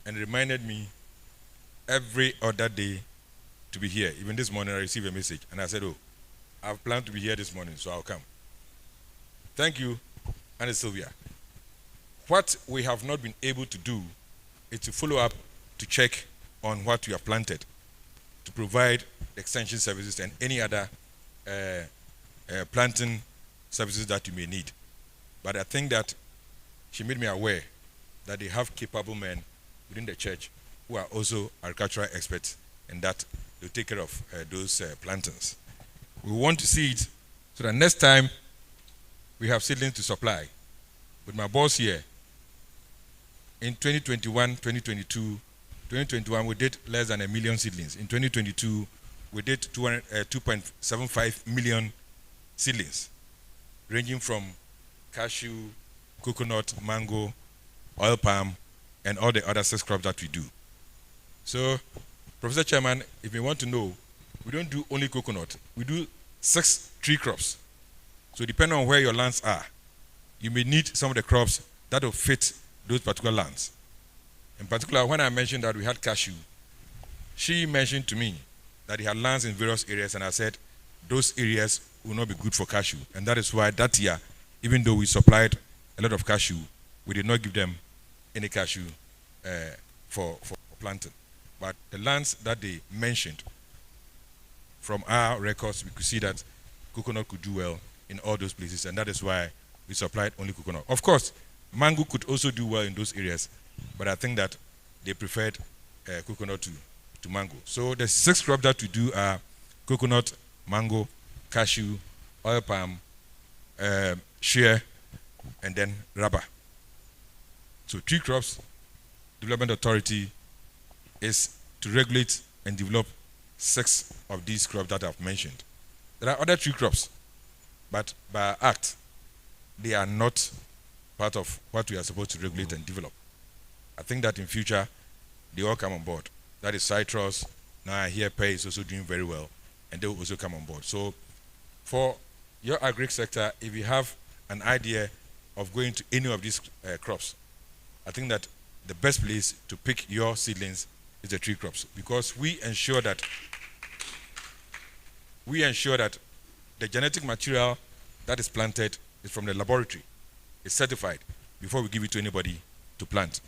and reminded me every other day to be here. Even this morning I received a message and I said, I've planned to be here this morning, so I'll come. Thank you, Auntie Sylvia. What we have not been able to do is to follow up to check on what you have planted. to provide the extension services and any other planting services that you may need. But I think that she made me aware that they have capable men within the church who are also agricultural experts, and that they'll take care of those plantings. We want to see it so that next time we have seedlings to supply. With my boss here, in 2021, 2022, 2021 we did less than 1 million seedlings. In 2022, we did 2.75 million seedlings, ranging from cashew, coconut, mango, oil palm, and all the other 6 crops that we do. So, Professor Chairman, if you want to know, we don't do only coconut. We do 6 tree crops. So depending on where your lands are, you may need some of the crops that will fit those particular lands. In particular, when I mentioned that we had cashew, she mentioned to me that he had lands in various areas, and I said those areas will not be good for cashew. And that is why that year, even though we supplied a lot of cashew, we did not give them any cashew for planting. But the lands that they mentioned, from our records, we could see that coconut could do well in all those places, and that is why we supplied only coconut. Of course, mango could also do well in those areas, but I think that they preferred coconut to mango. So the 6 crops that we do are coconut, mango, cashew, oil palm, shea, and then rubber. So tree crops development authority is to regulate and develop 6 of these crops that I've mentioned. There are other tree crops, but by act, they are not part of what we are supposed to regulate and develop. I think that in future, they all come on board. That is citrus. Now I hear pear is also doing very well, and they will also come on board. So for your agri sector, if you have an idea of going to any of these crops, I think that the best place to pick your seedlings is the tree crops, because we ensure that the genetic material that is planted is from the laboratory. It's certified before we give it to anybody to plant.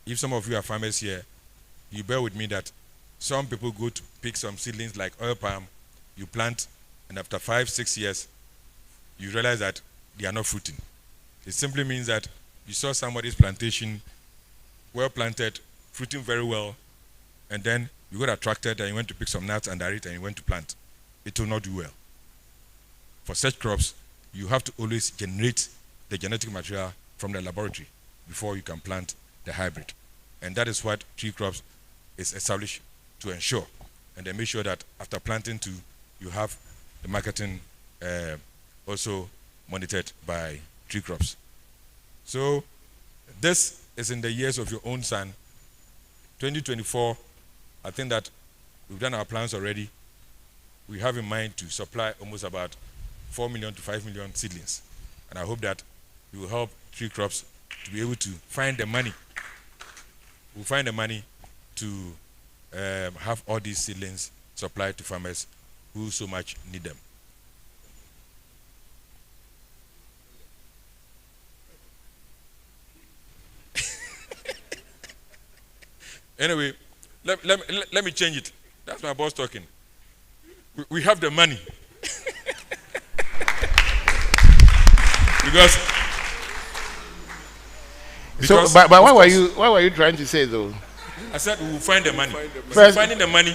If some of you are farmers here, you bear with me that some people go to pick some seedlings like oil palm, you plant, and after 5-6 years, you realize that they are not fruiting. It simply means that you saw somebody's plantation, well planted, fruiting very well, and then you got attracted and you went to pick some nuts under it and you went to plant. It will not do well. For such crops, you have to always generate the genetic material from the laboratory before you can plant the hybrid. And that is what tree crops is established to ensure. And they make sure that after planting too, you have the marketing also monitored by tree crops. So this is in the years of your own son. 2024, I think that we've done our plans already. We have in mind to supply almost about 4 million to 5 million seedlings. And I hope that we will help tree crops to be able to find the money. We'll find the money to have all these seedlings supplied to farmers who so much need them. Anyway, let me change it. That's my boss talking. We have the money. because so, but what were you trying to say though? I said we will find the money. First, finding the money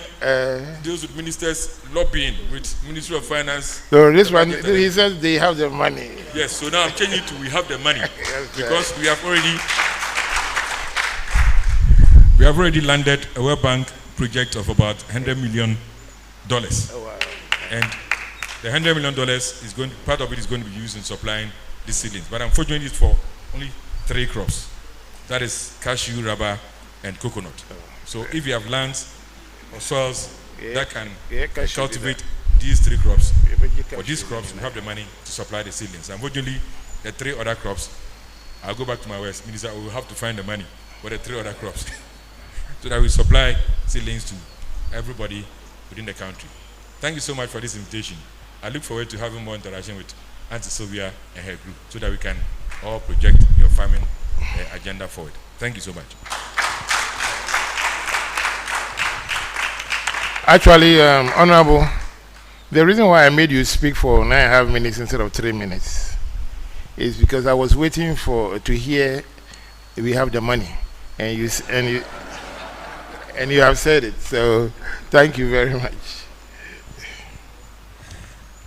deals with ministers lobbying with Ministry of Finance. So this one, he says they have the money. Yes. So now I'm changing to we have the money because we have already landed a World Bank project of about $100 million. Oh, wow. And the $100 million is going. Part of it is going to be used in supplying these seedlings. But unfortunately, it's for only 3 crops. That is cashew, rubber, and coconut. So if you have lands or soils that can cultivate these 3 crops, for these crops we have the money to supply the seedlings. Unfortunately, the 3 other crops, I'll go back to my West Minister, we will have to find the money for the 3 other crops so that we supply seedlings to everybody within the country. Thank you so much for this invitation. I look forward to having more interaction with Auntie Sylvia and her group so that we can all project your farming agenda forward. Thank you so much. Actually, Honorable, the reason why I made you speak for 9.5 minutes instead of 3 minutes is because I was waiting to hear we have the money, and you have said it. So, thank you very much.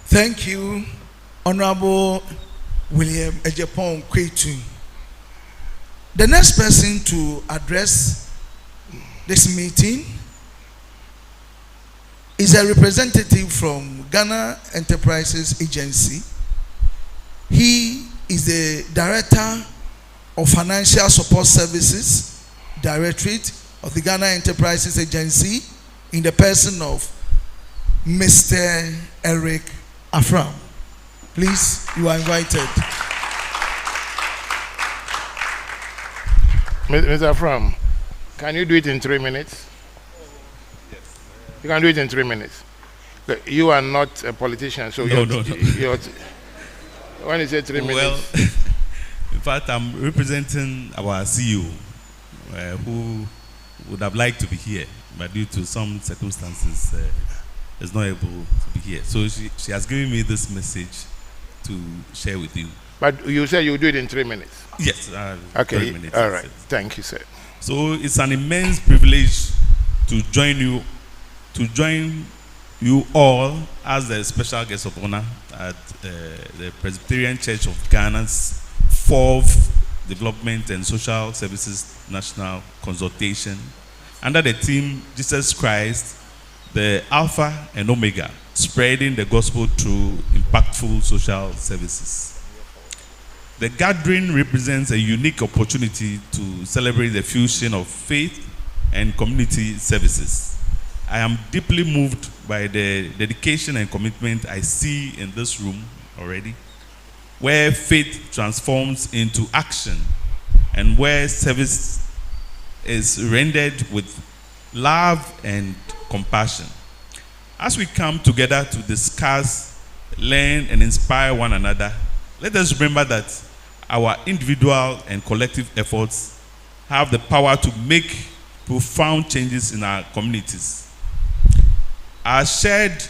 Thank you, Honorable William Ejepon Kwetu. The next person to address this meeting is a representative from Ghana Enterprises Agency. He is the Director of Financial Support Services, Directorate of the Ghana Enterprises Agency, in the person of Mr. Eric Afram. Please, you are invited. Mr. Afram, can you do it in 3 minutes? Yes. You can do it in 3 minutes. You are not a politician, so no. When you say 3 minutes. Well, in fact, I'm representing our CEO, who would have liked to be here, but due to some circumstances, is not able to be here. So she has given me this message to share with you. But you said you do it in 3 minutes. Yes. Okay. 3 minutes. All right. Thank you, sir. So it's an immense privilege to join you all as the special guest of honor at the Presbyterian Church of Ghana's 4th Development and Social Services National Consultation under the theme Jesus Christ, the Alpha and Omega, spreading the gospel through impactful social services. The gathering represents a unique opportunity to celebrate the fusion of faith and community services. I am deeply moved by the dedication and commitment I see in this room already, where faith transforms into action and where service is rendered with love and compassion. As we come together to discuss, learn, and inspire one another, let us remember that our individual and collective efforts have the power to make profound changes in our communities. Our shared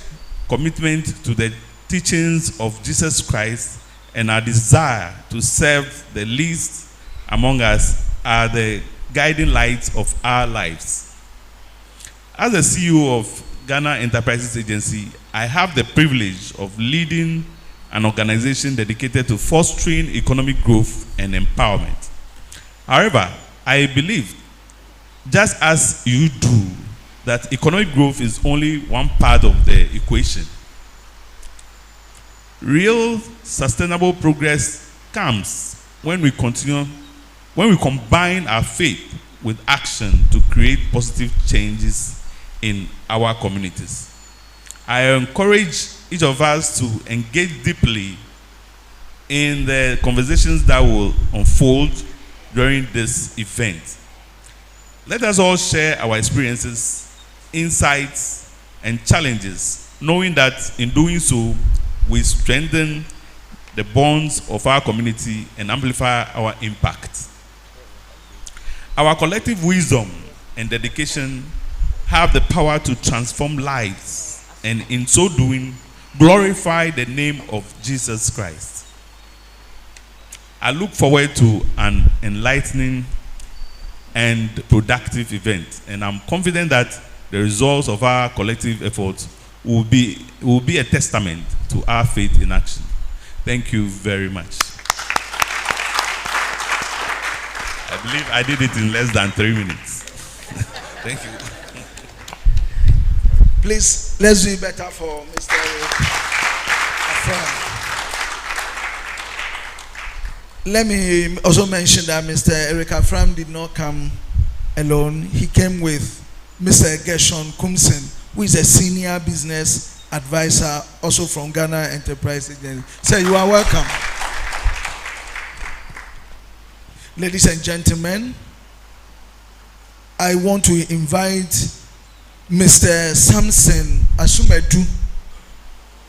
commitment to the teachings of Jesus Christ and our desire to serve the least among us are the guiding lights of our lives. As the CEO of Ghana Enterprises Agency, I have the privilege of leading an organization dedicated to fostering economic growth and empowerment. However, I believe, just as you do, that economic growth is only one part of the equation. Real sustainable progress comes when we combine our faith with action to create positive changes in our communities. I encourage each of us to engage deeply in the conversations that will unfold during this event. Let us all share our experiences, insights, and challenges, knowing that in doing so, we strengthen the bonds of our community and amplify our impact. Our collective wisdom and dedication have the power to transform lives, and in so doing, glorify the name of Jesus Christ. I look forward to an enlightening and productive event, and I'm confident that the results of our collective efforts will be a testament to our faith in action. Thank you very much. I believe I did it in less than 3 minutes. Thank you. Please, let's do it better for Mr. Afram. Let me also mention that Mr. Eric Afram did not come alone. He came with Mr. Gershon Kumsen, who is a senior business advisor, also from Ghana Enterprise Agency. So you are welcome. Ladies and gentlemen, I want to invite Mr. Samson Asumedu,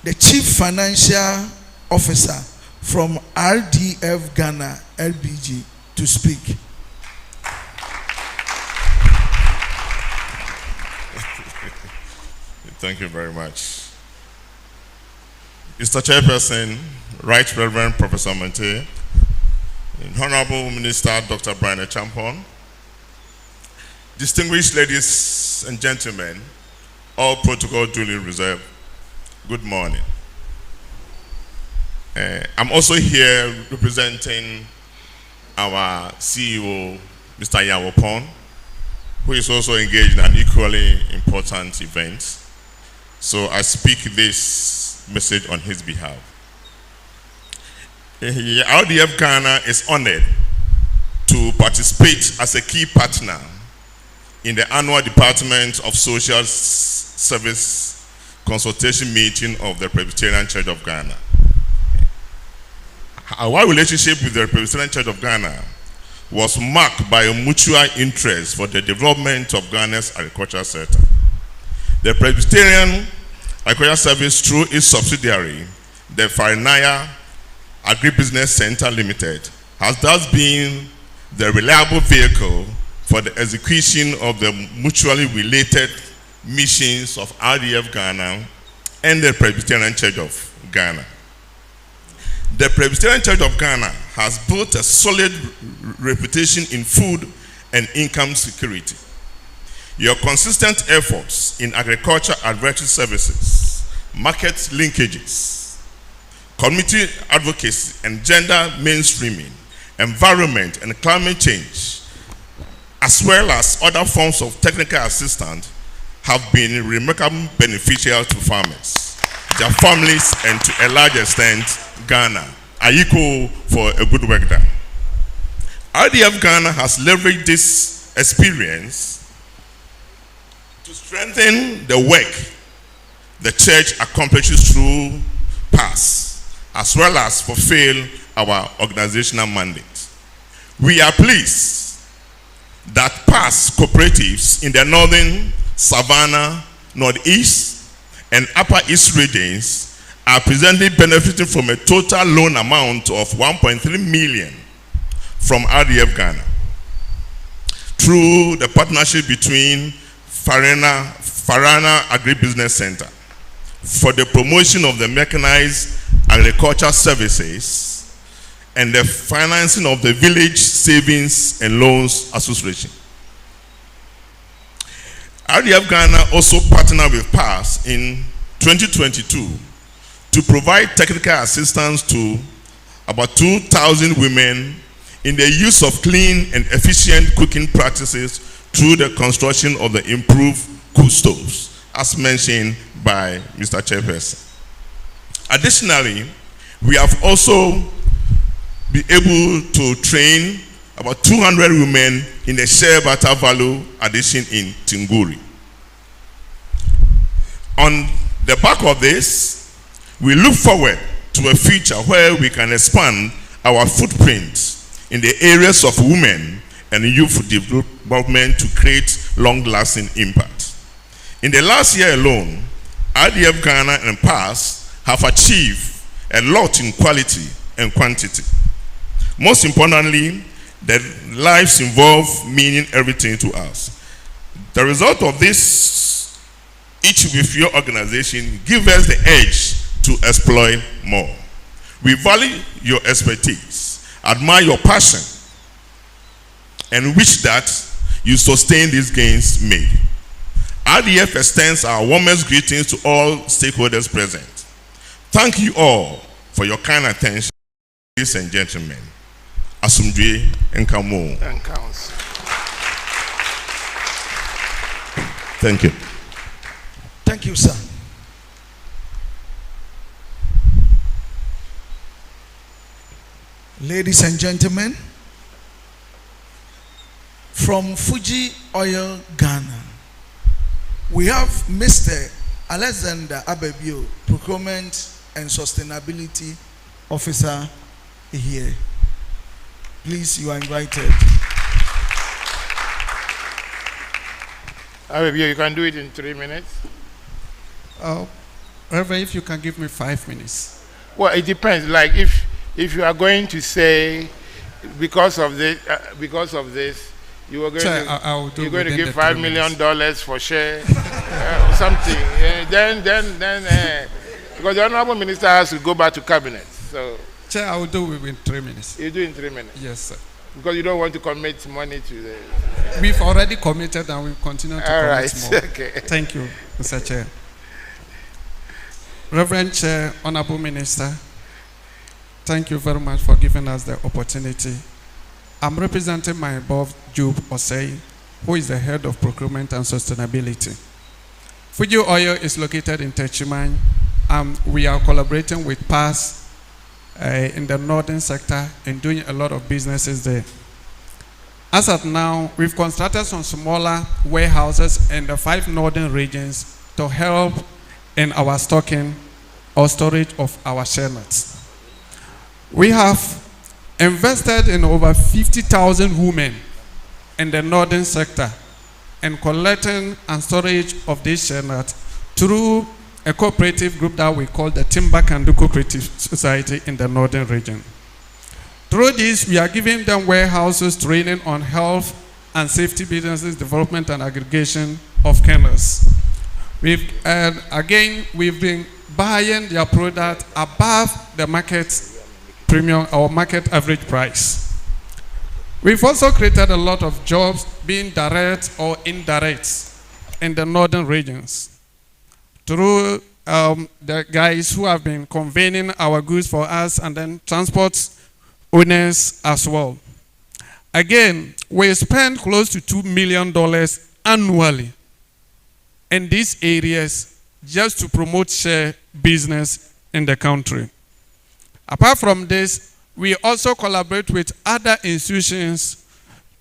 the Chief Financial Officer from RDF Ghana LBG, to speak. Thank you very much. Mr. Chairperson, Right Reverend Professor Mente, Honorable Minister Dr. Brian Echampon, distinguished ladies and gentlemen, all protocol duly reserved, good morning. I'm also here representing our CEO, Mr. Yawopon, who is also engaged in an equally important event. So I speak this message on his behalf. RDF Ghana is honored to participate as a key partner in the annual Department of Social Service consultation meeting of the Presbyterian Church of Ghana. Our relationship with the Presbyterian Church of Ghana was marked by a mutual interest for the development of Ghana's agricultural sector. The Presbyterian Agricultural Service, through its subsidiary, the Farinaya Agribusiness Center Limited, has thus been the reliable vehicle for the execution of the mutually related missions of RDF Ghana and the Presbyterian Church of Ghana. The Presbyterian Church of Ghana has built a solid reputation in food and income security. Your consistent efforts in agriculture advocacy services, market linkages, community advocacy, and gender mainstreaming, environment and climate change, as well as other forms of technical assistance, have been remarkably beneficial to farmers, their families, and to a large extent, Ghana. Are equal for a good work done. RDF Ghana has leveraged this experience to strengthen the work the church accomplishes through PASS, as well as fulfill our organizational mandate. We are pleased that PASS cooperatives in the Northern, Savannah, Northeast, and Upper East regions are presently benefiting from a total loan amount of 1.3 million from RDF Ghana through the partnership between Farana Agribusiness Center for the promotion of the mechanized agriculture services and the financing of the Village Savings and Loans Association. RDF Ghana also partnered with PASS in 2022 to provide technical assistance to about 2,000 women in the use of clean and efficient cooking practices through the construction of the improved cook stoves, as mentioned by Mr. Chairperson. Additionally, we have also been able to train about 200 women in the Share Butter Value addition in Tinguri. On the back of this, we look forward to a future where we can expand our footprint in the areas of women and youth development to create long-lasting impact. In the last year alone, RDF Ghana and PASS have achieved a lot in quality and quantity. Most importantly, their lives involved meaning everything to us. The result of this, each with your organization, give us the edge to exploit more. We value your expertise, admire your passion, and wish that you sustain these gains made. RDF extends our warmest greetings to all stakeholders present. Thank you all for your kind attention, ladies and gentlemen. Asumdwe and Kamo. Thank you. Thank you, sir. Ladies and gentlemen, from Fuji Oil Ghana, we have Mr. Alexander Abebio, Procurement and Sustainability Officer here. Please, you are invited. Abebio, you can do it in 3 minutes. Reverend, if you can give me 5 minutes. Well, it depends. Like if you are going to say because of this, You were going Chair, to, I will do you're going to within give the $5 3 million minutes. for share something. Then, because the honorable minister has to go back to cabinet. So Chair, I will do within 3 minutes. you do in 3 minutes Yes, sir. because you don't want to commit money to the. We've already committed and we'll continue to All commit right. more. Okay. Thank you, Mr. Chair. Reverend Chair, Honorable Minister, thank you very much for giving us the opportunity. I'm representing my above Job Osei, who is the head of procurement and sustainability. Fuji Oil is located in Techiman. We are collaborating with PAS in the northern sector and doing a lot of businesses there. As of now, we've constructed some smaller warehouses in the 5 northern regions to help in our stocking or storage of our shell nuts. We have invested in over 50,000 women in the northern sector in collecting and storage of these shell nuts through a cooperative group that we call the Timber Kandu Cooperative Society in the northern region. Through this, we are giving them warehouses, training on health and safety businesses, development and aggregation of kernels. We've been buying their product above the market premium or market average price. We've also created a lot of jobs, being direct or indirect, in the northern regions through the guys who have been conveying our goods for us and then transport owners as well. Again, we spend close to $2 million annually in these areas just to promote share business in the country. Apart from this, we also collaborate with other institutions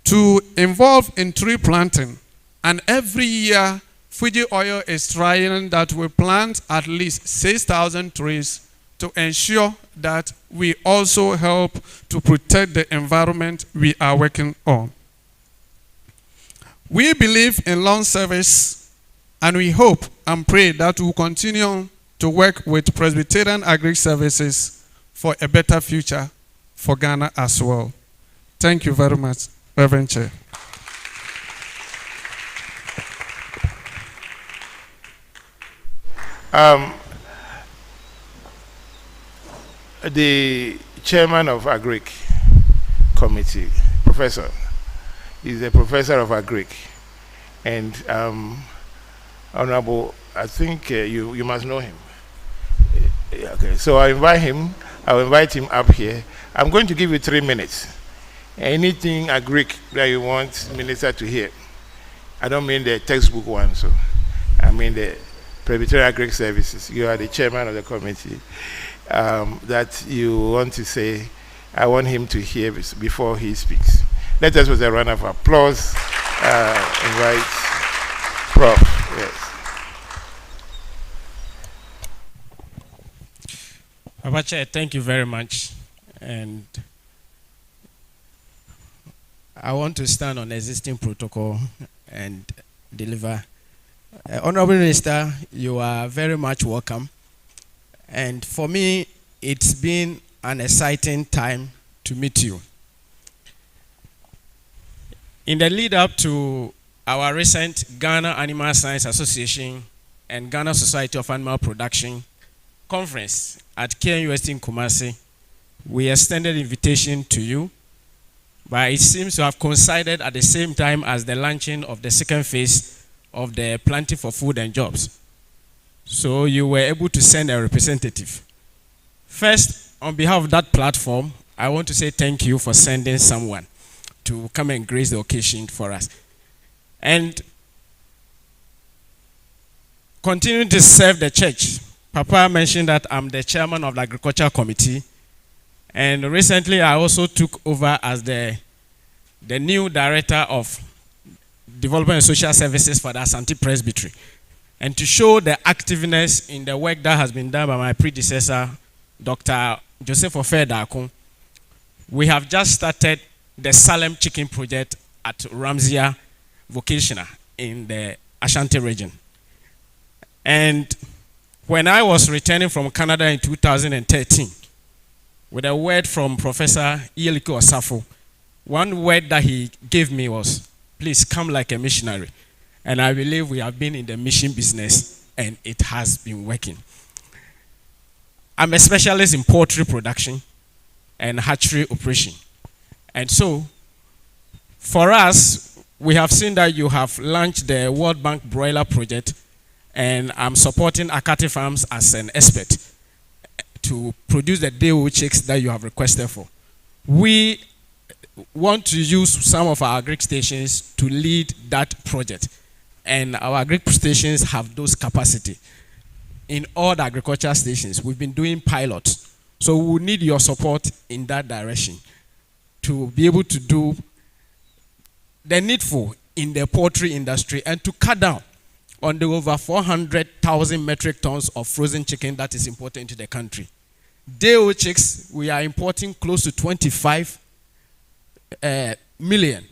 to involve in tree planting. And every year, Fuji Oil is trying that we plant at least 6,000 trees to ensure that we also help to protect the environment we are working on. We believe in long service, and we hope and pray that we will continue to work with Presbyterian Agri Services for a better future for Ghana as well. Thank you very much, Reverend Chair. The chairman of Agric committee, professor, is a professor of Agric, and honorable, I think you must know him. Okay, so I'll invite him up here. I'm going to give you 3 minutes. Anything Agric that you want minister to hear. I don't mean the textbook one, so I mean the Presbyterian Agric Services. You are the chairman of the committee. That you want to say, I want him to hear before he speaks. Let us, with a round of applause, invite Prof. Yes. Papa Chair, thank you very much. And I want to stand on existing protocol and deliver. Honorable Minister, you are very much welcome. And for me, it's been an exciting time to meet you. In the lead up to our recent Ghana Animal Science Association and Ghana Society of Animal Production conference at KNUST in Kumasi, we extended invitation to you, but it seems to have coincided at the same time as the launching of the second phase of the Planting for Food and Jobs. So you were able to send a representative. First, on behalf of that platform, I want to say thank you for sending someone to come and grace the occasion for us. And continuing to serve the church. Papa mentioned that I'm the chairman of the Agriculture Committee. And recently, I also took over as the new director of Development and Social Services for the Asante Presbytery. And to show the activeness in the work that has been done by my predecessor, Dr. Joseph Ofedakun, we have just started the Salem Chicken Project at Ramsia Vocational in the Ashanti region. And when I was returning from Canada in 2013, with a word from Professor Ieliko Osafo, one word that he gave me was, please come like a missionary. And I believe we have been in the mission business and it has been working. I'm a specialist in poultry production and hatchery operation. And so, for us, we have seen that you have launched the World Bank Broiler Project, and I'm supporting Akati Farms as an expert to produce the day-old chicks that you have requested for. We want to use some of our agric stations to lead that project, and our agric stations have those capacity. In all the agriculture stations, we've been doing pilots, so we need your support in that direction to be able to do the needful in the poultry industry and to cut down on the over 400,000 metric tons of frozen chicken that is imported into the country. Day-old chicks, we are importing close to 25 million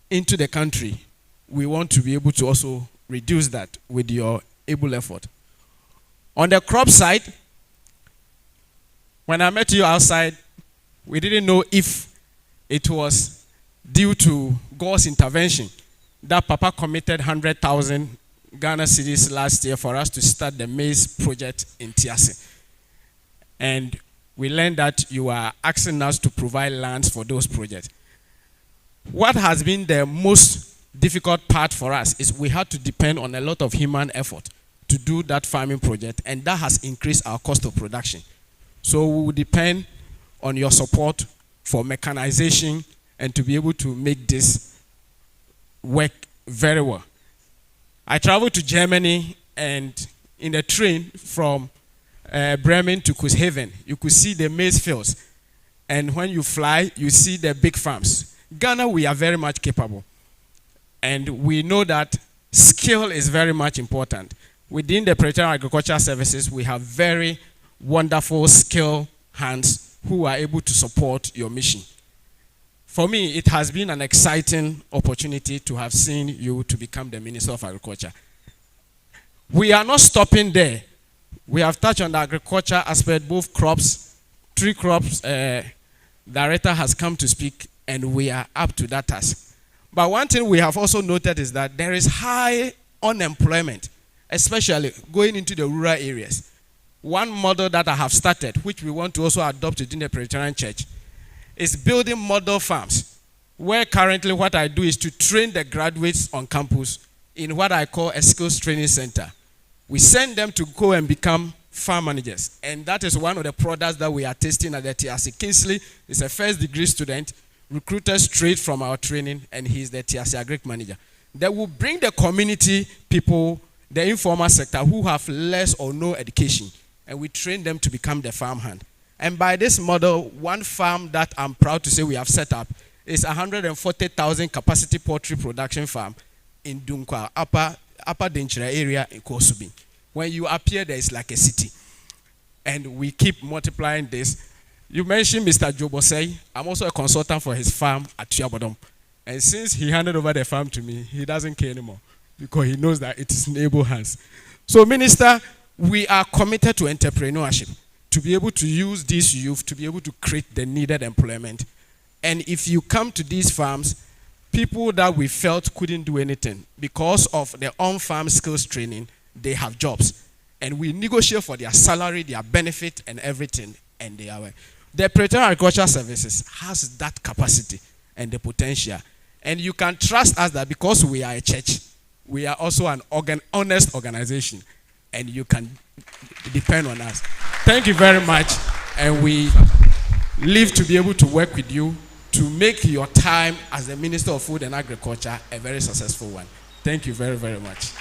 into the country. We want to be able to also reduce that with your able effort. On the crop side, when I met you outside, we didn't know if it was due to God's intervention that Papa committed 100,000 Ghana cedis last year for us to start the maize project in Tiase. And we learned that you are asking us to provide lands for those projects. What has been the most difficult part for us is we had to depend on a lot of human effort to do that farming project, and that has increased our cost of production. So we will depend on your support for mechanization and to be able to make this work very well. I traveled to Germany, and in a train from Bremen to Cuxhaven, you could see the maize fields. And when you fly, you see the big farms. Ghana, we are very much capable. And we know that skill is very much important. Within the Pretorian Agricultural Services, we have very wonderful skilled hands who are able to support your mission. For me, it has been an exciting opportunity to have seen you to become the Minister of Agriculture. We are not stopping there. We have touched on the agriculture aspect, both crops, 3 crops. Director has come to speak, and we are up to that task. But one thing we have also noted is that there is high unemployment, especially going into the rural areas. One model that I have started, which we want to also adopt within the Presbyterian Church, is building model farms, where currently what I do is to train the graduates on campus in what I call a skills training center. We send them to go and become farm managers, and that is one of the products that we are testing at the TRC. Kingsley is a first degree student, recruited straight from our training, and he's the TRC Agric manager. That will bring the community people, the informal sector, who have less or no education, and we train them to become the farm hand. And by this model, one farm that I'm proud to say we have set up is 140,000 capacity poultry production farm in Dunkwa, upper Denchira area in Kosubi. When you appear, there is like a city. And we keep multiplying this. You mentioned Mr. Jobosei. I'm also a consultant for his farm at Tuabodom. And since he handed over the farm to me, he doesn't care anymore because he knows that it is in able hands. So, Minister, we are committed to entrepreneurship, to be able to use these youth to be able to create the needed employment. And if you come to these farms, people that we felt couldn't do anything because of their on-farm skills training, they have jobs. And we negotiate for their salary, their benefit, and everything, and they are aware. The Pretorian Agricultural Services has that capacity and the potential. And you can trust us that because we are a church, we are also an honest organization, and you can depend on us. Thank you very much, and we live to be able to work with you to make your time as the Minister of Food and Agriculture a very successful one. Thank you very, very much.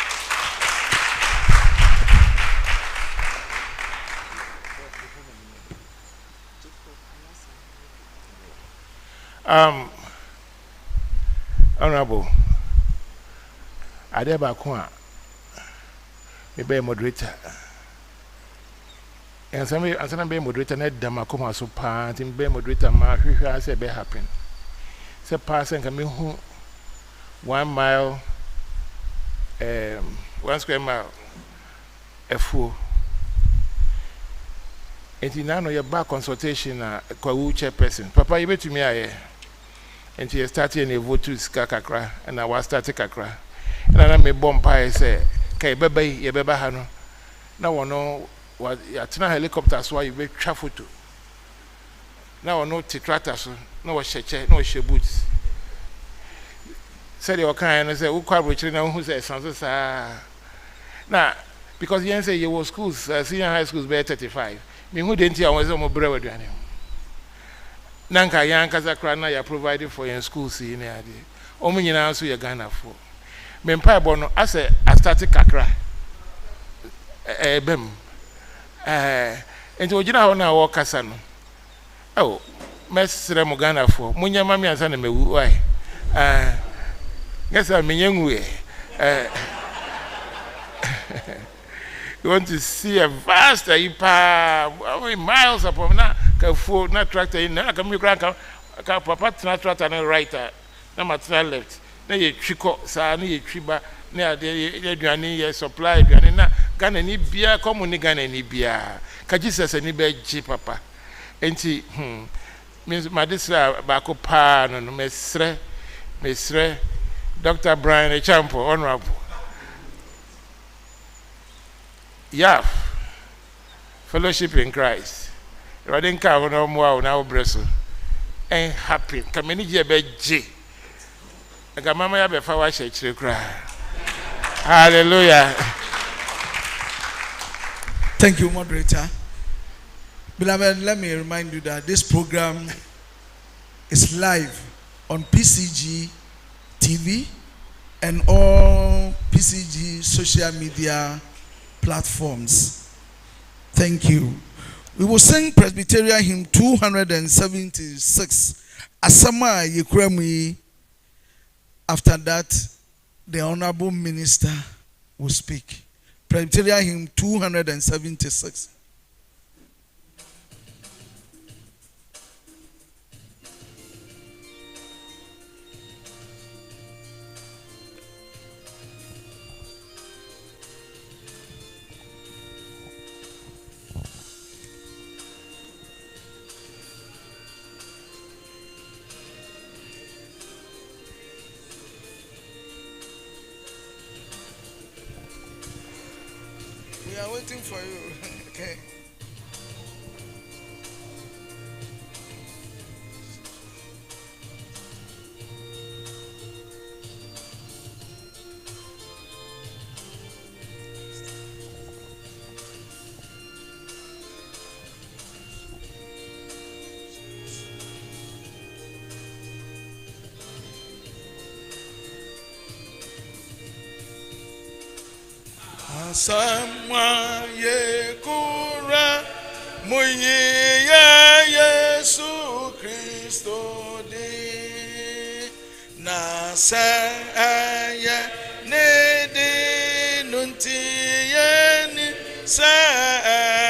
Honorable Adeba Kwa, maybe moderator. And some be moderator, net Damakoma so part, and be moderator, who has a be happen. So, passing can be 1 mile, 1 square mile, a fool. And you now know your back consultation, a chairperson. Papa, you bet to me, nti yɛ start yɛ na vote sika kakra na wa start kakra na me bɔ mpae sɛ kai bɛba yi yɛbɛba ha no na wɔno yɛatena helicopter so a yɛbɛtwa photo na wɔno te tractor so na wɔhyɛ kyɛ na wɔhyɛ boots sɛdeɛ ɔkaeɛ no sɛ wokɔ aburokyire na wohu sɛ ɛsan so saa na because yɛn sɛ yɛwɔ schools senior high schools bɛyɛ 35 mehu de nti a wɔn sɛ ɔmɔbrɛ wɔ aduane ho na nka yɛn ankasa koraa na yɛ provide for yɛn schools yi ne adeɛ ɔmo nyinaa nso yɛ Ghanafoɔ me mpaebɔ no asɛ astarte kakra ɛbɛm nti ogyina hɔ na wɔkasa no mɛsrɛ mo Ghanafoɔ monyɛ ma me ansa na mawu wae nyɛ menyɛ nwuɛ you want to see a vast miles upon na kafuo na tractor in na kam kra ka papa tena tractor na right na matena left na ye twiko saa na ye twiba na ade aduane ye supply aduane na Ghana ni bia komu ni Ghana ni bia ka Jesus ni be gi papa enti means madisra ba ko pa no mesre Dr. Brian Echampo honorable fellowship in Christ radin ka wono mo na obreso en happy kameni je be gi aga mama ya be fa wa hye kire kra hallelujah. Thank you, moderator. Beloved, let me remind you that this program is live on PCG TV and all PCG social media platforms. Thank you. We will sing Presbyterian hymn 276. Asama Yekremi. After that, the Honorable Minister will speak. Presbyterian hymn 276. We are waiting for you. Okay. Sama yekura munyi ya Yesu Kristo di nasa aya ne di nunti yeni sa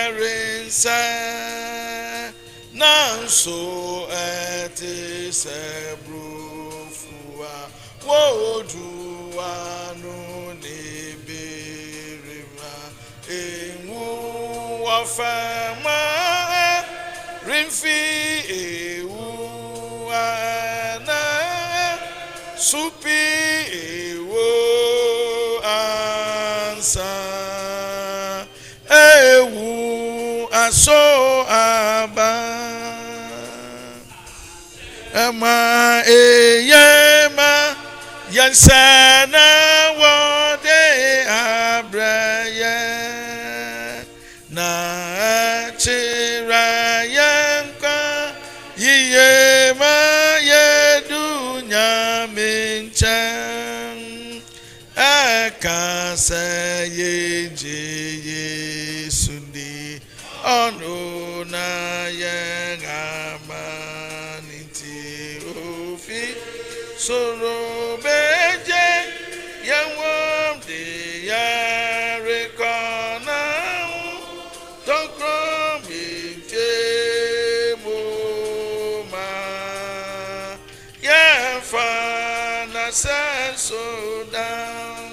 arinsa nanso ati sebrufua woduwa no wafama rimfi ewu ana supi ewo ansa ewu aso aba ama eyema yansana wode abraya na chirayanka yiyema yedunya minchang akasa yeje yesundi ono na yangamaniti ofi soro beje yawom de yarekona so down.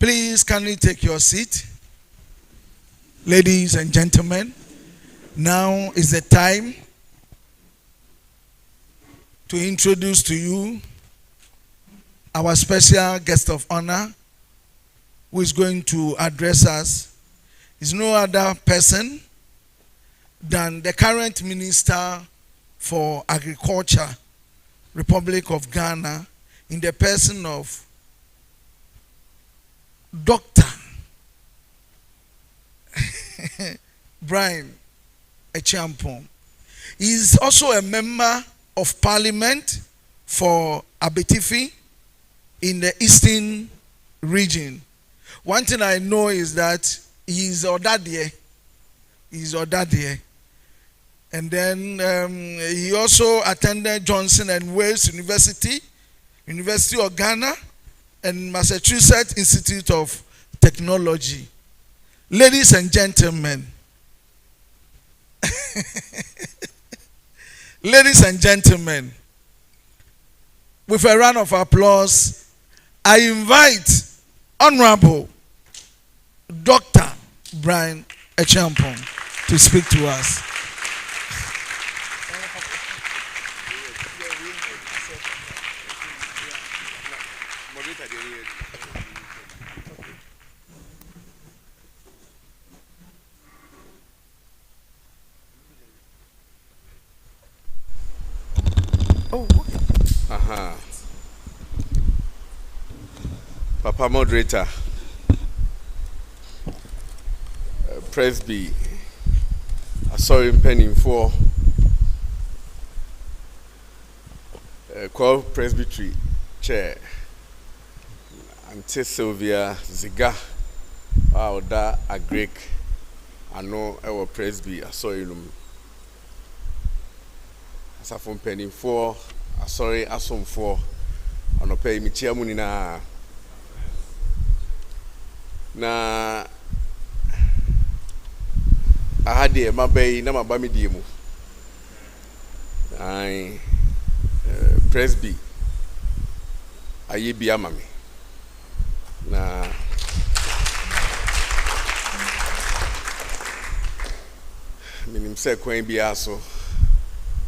Please, can you take your seat? Ladies and gentlemen, now is the time to introduce to you our special guest of honor who is going to address us. Is no other person than the current Minister for Agriculture, Republic of Ghana, in the person of Dr. Brian Echampong. He is also a member of Parliament for Abetifi in the Eastern region. One thing I know is that he is Odadie. And then he also attended Johnson and Wales University, University of Ghana, and Massachusetts Institute of Technology. Ladies and gentlemen, with a round of applause, I invite Honorable Dr. Brian Echampong to speak to us. Papa Moderator, Presby, sorry, penning for call Presbytery Chair, Auntie Sylvia Ziga, Oda Agrek, I know our Presby, sorry, as a phone penning for, sorry, as some for, on a pay me chairman na ahade mabay na mabami diemu ai Presby ayebi amami na minim se kwan bi aso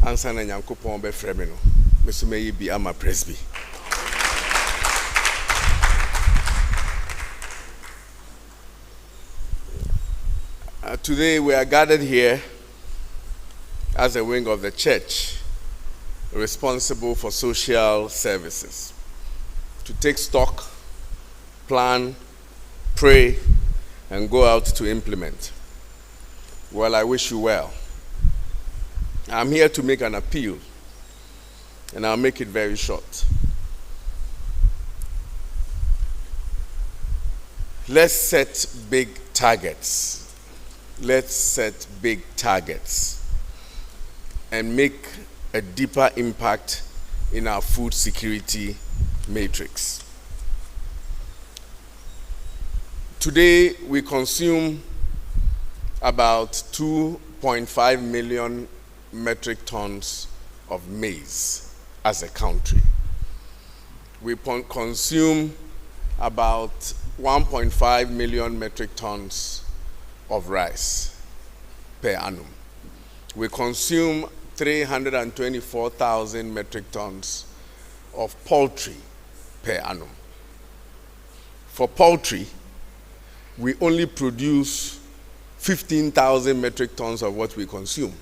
ansa na Nyankopon be frɛ me no mesume yebi ama Presby. Today we are gathered here as a wing of the church responsible for social services to take stock, plan, pray, and go out to implement. Well, I wish you well. I'm here to make an appeal, and I'll make it very short. Let's set big targets. Let's set big targets and make a deeper impact in our food security matrix. Today, we consume about 2.5 million metric tons of maize as a country. We consume about 1.5 million metric tons of rice per annum. We consume 324,000 metric tons of poultry per annum. For poultry, we only produce 15,000 metric tons of what we consume.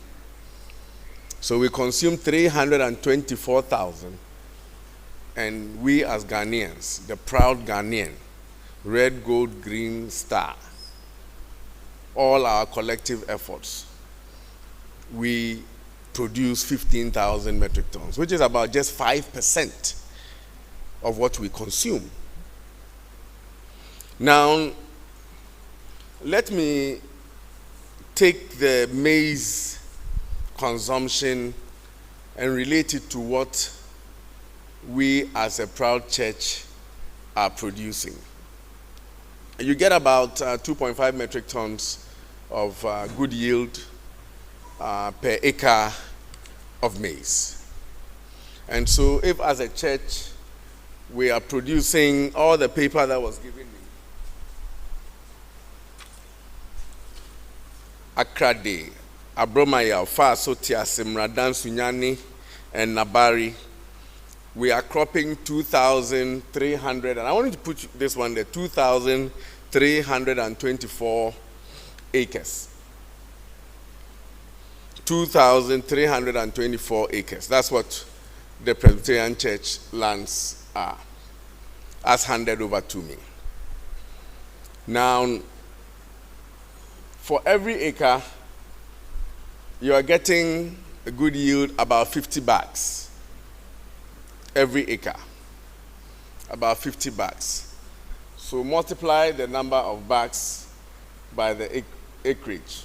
So we consume 324,000, and we as Ghanaians, the proud Ghanaian, red, gold, green star, all our collective efforts, we produce 15,000 metric tons, which is about just 5% of what we consume. Now, let me take the maize consumption and relate it to what we as a proud church are producing. You get about 2.5 metric tons of good yield per acre of maize. And so if as a church we are producing all the paper that was given me, Accra Day, Abromaya, Fasotia, Simradan, Sunyani, and Nabari, we are cropping 2,300, and I wanted to put this one there, 2,324 acres. 2,324 acres. That's what the Presbyterian Church lands are, as handed over to me. Now, for every acre, you are getting a good yield about 50 bags. Every acre, about 50 bags. So multiply the number of bags by the acreage.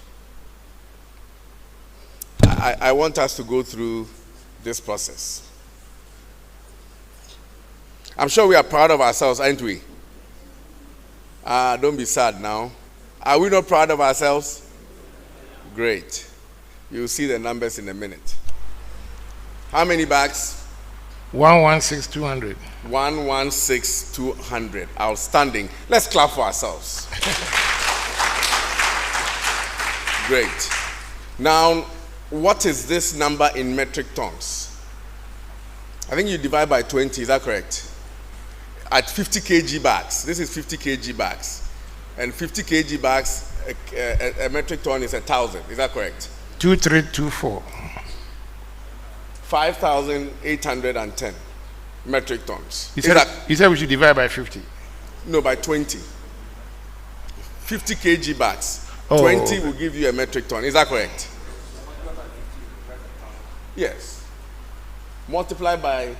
I want us to go through this process. I'm sure we are proud of ourselves, aren't we? Don't be sad now. Are we not proud of ourselves? Great. You'll see the numbers in a minute. How many bags? 116,200. 116,200. Outstanding. Let's clap for ourselves. Great. Now, what is this number in metric tons? I think you divide by 20, is that correct? At 50 kg bags. This is 50 kg bags. And 50 kg bags, a metric ton is 1,000. Is that correct? 2324. 5,810 metric tons. He said we should divide by 50. No, by 20. 50 kg bags. Oh, 20 will give you a metric ton. Is that correct? Yes. Multiply by.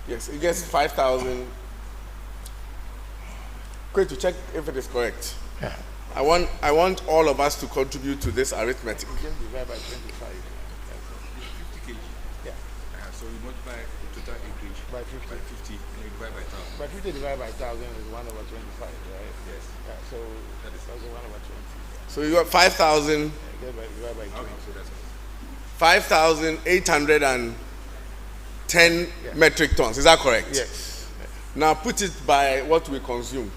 Yes, it gets 5,000. Quick to check if it is correct. Yeah. I want all of us to contribute to this arithmetic. You can divide by 25. 50 kg. Yeah. So you multiply the total acreage By 50. by 50 and you divide by 1,000. But 50 divided by 1,000 is 1 over 25, right? Yes. Yeah, so that is also 1 over 20. So you got 5,000. Yeah, divide by 20. Okay, so that's 5,810 metric tons. Is that correct? Yes. Now put it by what we consume.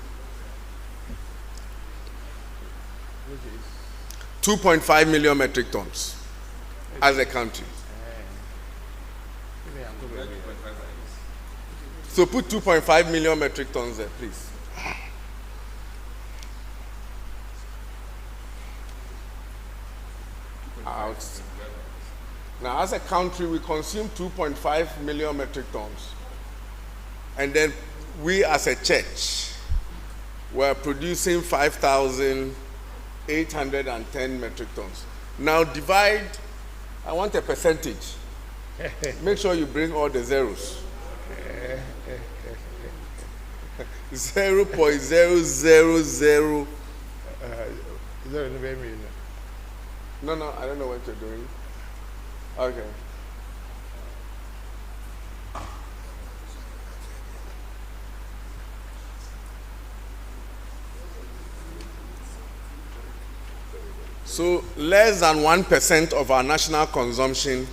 2.5 million metric tons as a country. So put 2.5 million metric tons there, please. Out. Now, as a country, we consume 2.5 million metric tons. And then we as a church were producing 5,810 metric tons. Now divide, I want a percentage. Make sure you bring all the zeros. 0.000. No, I don't know what you're doing. Okay. So less than 1% of our national consumption,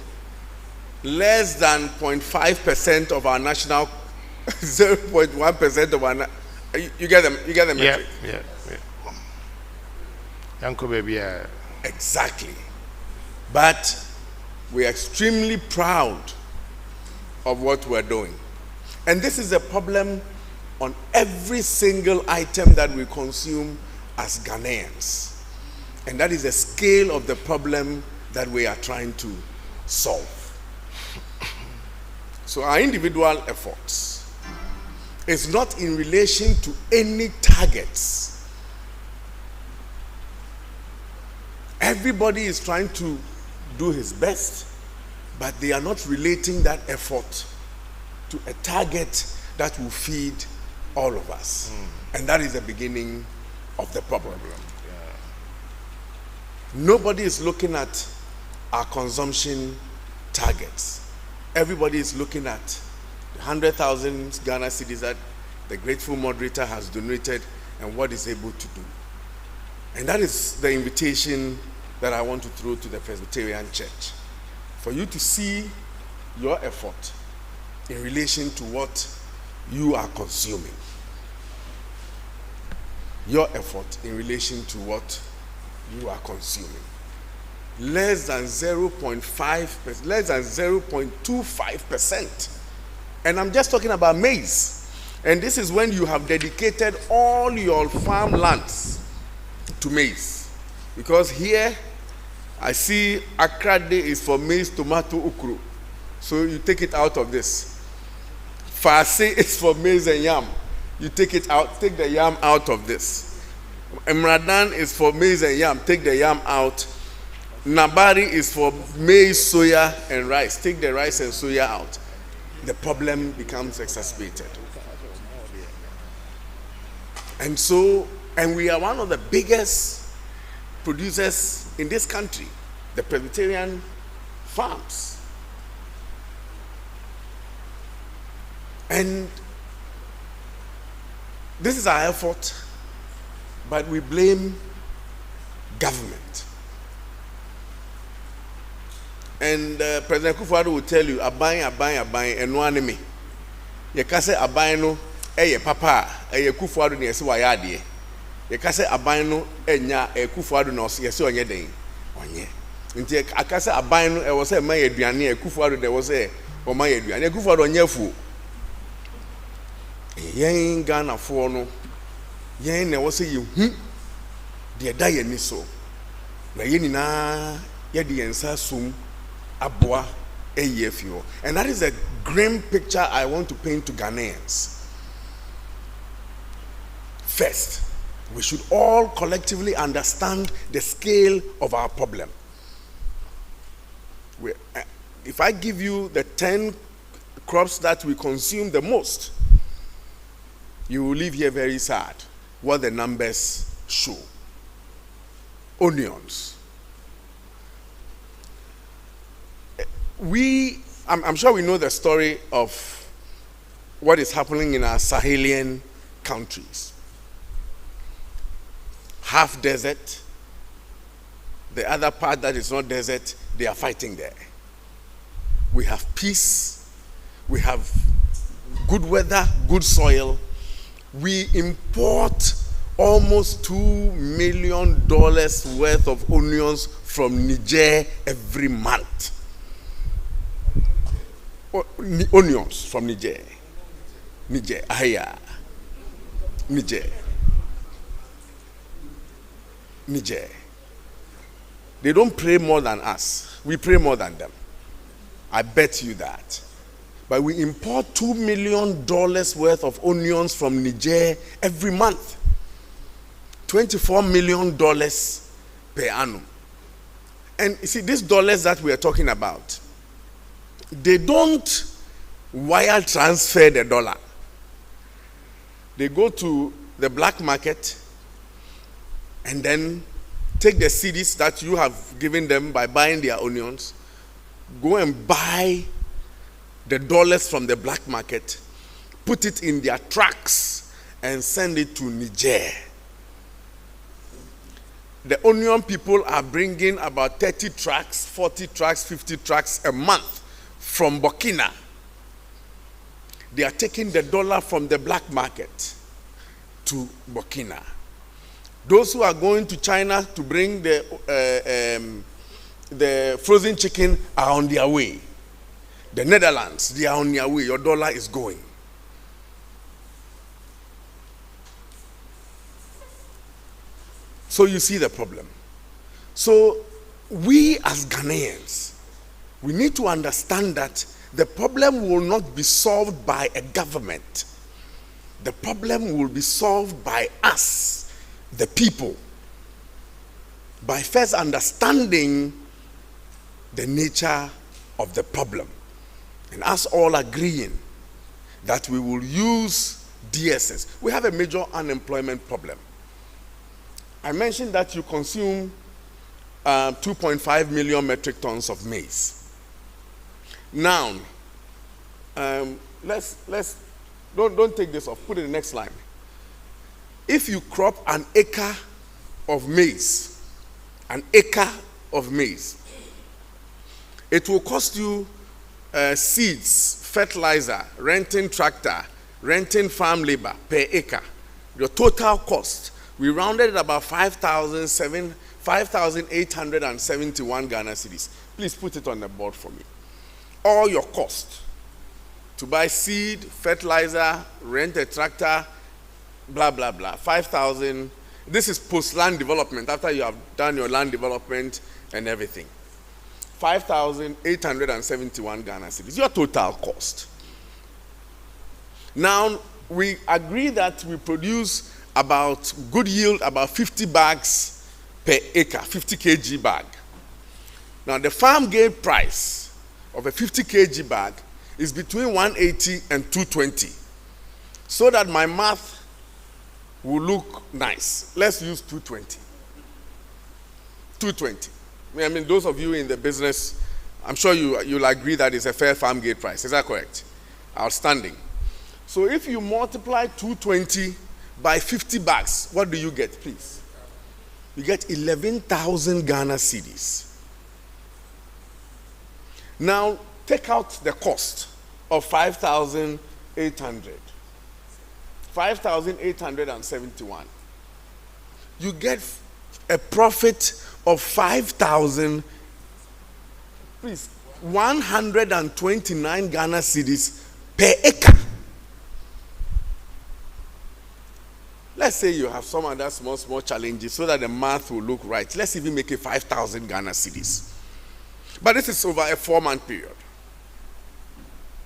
less than 0.5% of our national, 0.1% of our. You get them. You get the metric. Yeah. Uncle baby. Exactly. But we are extremely proud of what we're doing. And this is a problem on every single item that we consume as Ghanaians. And that is the scale of the problem that we are trying to solve. So our individual efforts is not in relation to any targets. Everybody is trying to do his best, but they are not relating that effort to a target that will feed all of us. And that is the beginning of the problem. Nobody is looking at our consumption targets. Everybody is looking at the 100,000 Ghana cedis that the grateful moderator has donated and what is able to do. And that is the invitation that I want to throw to the Presbyterian Church. For you to see your effort in relation to what you are consuming. Your effort in relation to what you are consuming. Less than 0.5%, less than 0.25%. And I'm just talking about maize. And this is when you have dedicated all your farmlands to maize. Because here, I see Accra Day is for maize, tomato, okra. So you take it out of this. Farsi is for maize and yam. You take it out, take the yam out of this. Emradan is for maize and yam, take the yam out. Nabari is for maize, soya, and rice. Take the rice and soya out. The problem becomes exacerbated. And so, and we are one of the biggest producers in this country, the Presbyterian farms. And this is our effort, but we blame government. And President Kufuor will tell you, abayin, and no enemy. You can say abayin no, papa, Kufuor ni yesi wayadie. You can say abayin no, nya, Kufuor no yesi onye den, onye. Nti aka say abayin no, was say man aduane, Kufuor there was say o man aduane. Kufuor onye fu. Yen Ghana for no, yen na was say you, de da ye ni so. Na ye ni na ye de yensa sum. Abwa AEFU. And that is a grim picture I want to paint to Ghanaians. First, we should all collectively understand the scale of our problem. If I give you the 10 crops that we consume the most, you will leave here very sad what the numbers show. Onions. I'm sure we know the story of what is happening in our Sahelian countries. Half desert, the other part that is not desert, they are fighting there. We have peace, we have good weather, good soil. We import almost $2 million worth of onions from Niger every month. Onions from Niger. Niger. They don't pray more than us. We pray more than them. I bet you that. But we import $2 million worth of onions from Niger every month. $24 million per annum. And you see, these dollars that we are talking about, they don't wire transfer the dollar. They go to the black market and then take the cedis that you have given them by buying their onions, go and buy the dollars from the black market, put it in their trucks and send it to Niger. The onion people are bringing about 30 trucks, 40 trucks, 50 trucks a month from Burkina. They are taking the dollar from the black market to Burkina. Those who are going to China to bring the frozen chicken are on their way. The Netherlands, they are on their way. Your dollar is going. So you see the problem. So we as Ghanaians, we need to understand that the problem will not be solved by a government. The problem will be solved by us, the people, by first understanding the nature of the problem and us all agreeing that we will use DSS. We have a major unemployment problem. I mentioned that you consume 2.5 million metric tons of maize. Now, don't take this off. Put it in the next line. If you crop an acre of maize, it will cost you seeds, fertilizer, renting tractor, renting farm labor per acre. Your total cost, we rounded it about 5,871 Ghana cedis. Please put it on the board for me. All your cost to buy seed, fertilizer, rent a tractor, blah, blah, blah. 5,000. This is post-land development, after you have done your land development and everything. 5,871 Ghana cedis, your total cost. Now, we agree that we produce about good yield, about 50 bags per acre, 50 kg bag. Now, the farm gate price of a 50 kg bag is between 180 and 220. So that my math will look nice. Let's use 220. 220. I mean, those of you in the business, I'm sure you'll agree that it's a fair farm gate price. Is that correct? Outstanding. So if you multiply 220 by 50 bags, what do you get, please? You get 11,000 Ghana cedis. Now, take out the cost of 5,800. 5,871. You get a profit of 5,000, please, 129 Ghana cedis per acre. Let's say you have some other small challenges so that the math will look right. Let's even make it 5,000 Ghana cedis. But this is over a 4-month period.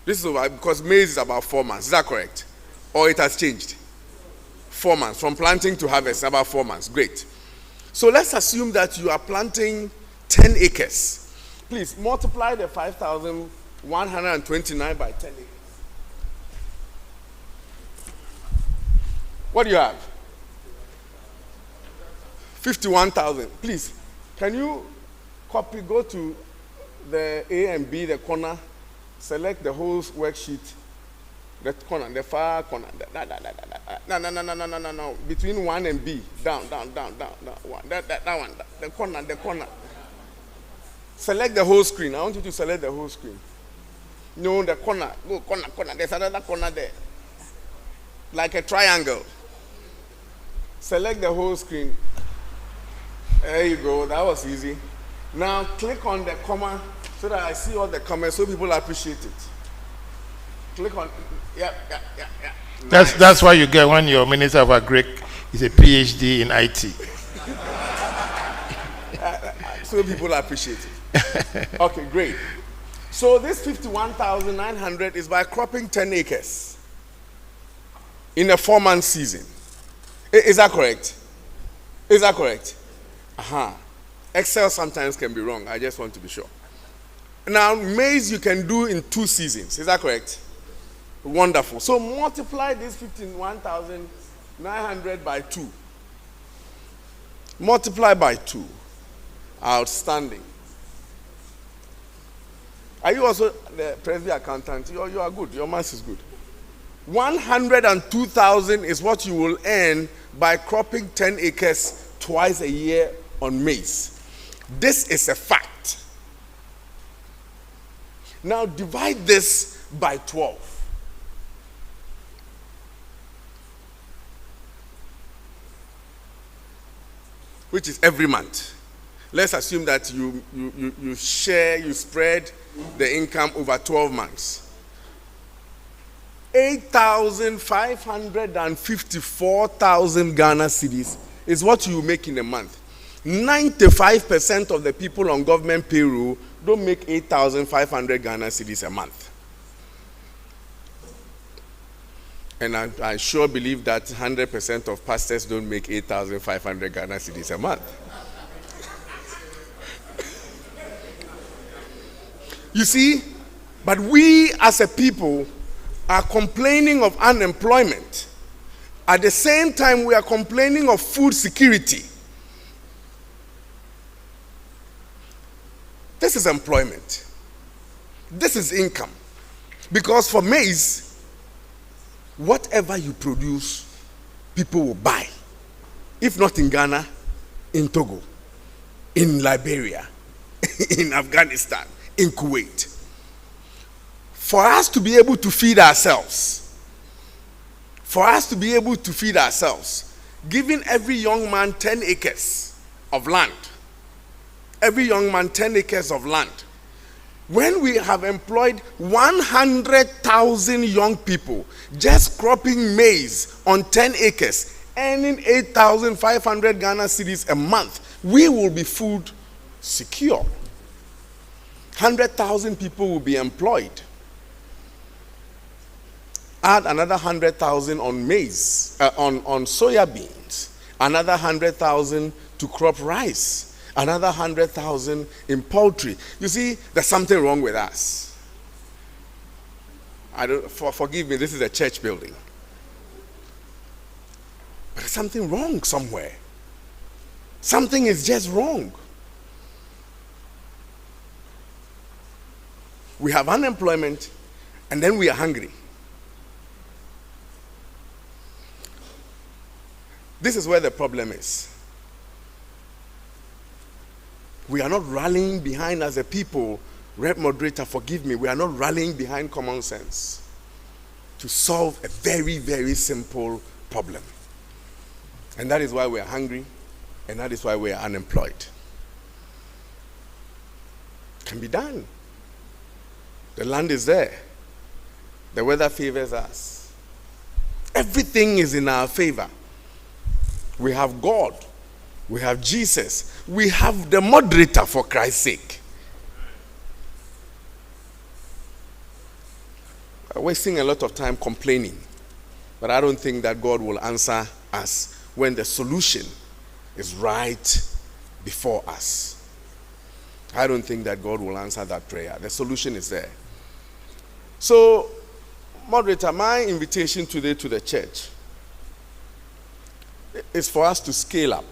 This is over because maize is about 4 months. Is that correct? Or it has changed? 4 months. From planting to harvest, about 4 months. Great. So let's assume that you are planting 10 acres. Please multiply the 5,129 by 10 acres. What do you have? 51,000. Please, can you go to the A and B, the corner, select the whole worksheet, the corner, the far corner, no, between 1 and B, down, one, that one, the corner. Select the whole screen. I want you to select the whole screen. No, the corner, go corner, there's another corner there, like a triangle. Select the whole screen. There you go, that was easy. Now click on the comma so that I see all the comments so people appreciate it. Click on, yeah. Nice. That's what you get when your Minister of Agric is a PhD in IT. So people appreciate it. Okay, great. So this 51,900 is by cropping 10 acres in a 4-month season. Is that correct? Is that correct? Excel sometimes can be wrong. I just want to be sure. Now, maize you can do in 2 seasons. Is that correct? Wonderful. So multiply this 51,900 by 2. Multiply by 2. Outstanding. Are you also the Presby accountant? You are good. Your math is good. 102,000 is what you will earn by cropping 10 acres twice a year on maize. This is a fact. Now divide this by 12. Which is every month. Let's assume that you spread the income over 12 months. 8,554,000 Ghana cedis is what you make in a month. 95% of the people on government payroll don't make 8,500 Ghana cedis a month. And I sure believe that 100% of pastors don't make 8,500 Ghana cedis a month. You see, but we as a people are complaining of unemployment, at the same time we are complaining of food security. This is employment. This is income. Because for maize, whatever you produce, people will buy. If not in Ghana, in Togo, in Liberia, in Afghanistan, in Kuwait. For us to be able to feed ourselves, giving every young man 10 acres of land, when we have employed 100,000 young people just cropping maize on 10 acres, earning 8,500 Ghana cedis a month, we will be food secure. 100,000 people will be employed. Add another 100,000 on maize, on soya beans, another 100,000 to crop rice, another 100,000 in poultry. You see, there's something wrong with us. Forgive me, this is a church building. But there's something wrong somewhere. Something is just wrong. We have unemployment and then we are hungry. This is where the problem is. We are not rallying behind as a people. Rep Moderator, forgive me, we are not rallying behind common sense to solve a very, very simple problem. And that is why we are hungry, and that is why we are unemployed. It can be done. The land is there. The weather favors us. Everything is in our favor. We have God. We have Jesus. We have the moderator, for Christ's sake. We're wasting a lot of time complaining. But I don't think that God will answer us when the solution is right before us. I don't think that God will answer that prayer. The solution is there. So, moderator, my invitation today to the church is for us to scale up.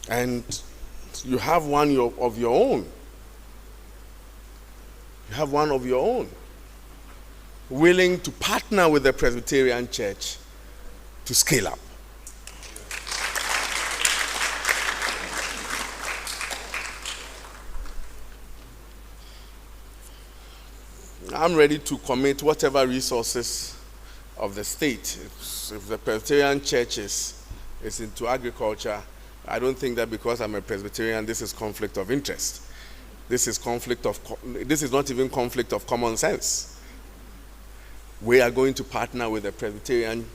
And you have one of your own. You have one of your own. Willing to partner with the Presbyterian Church to scale up. I'm ready to commit whatever resources of the state. If the Presbyterian Church is into agriculture, I don't think that because I'm a Presbyterian, this is conflict of interest. This is not even conflict of common sense. We are going to partner with the Presbyterian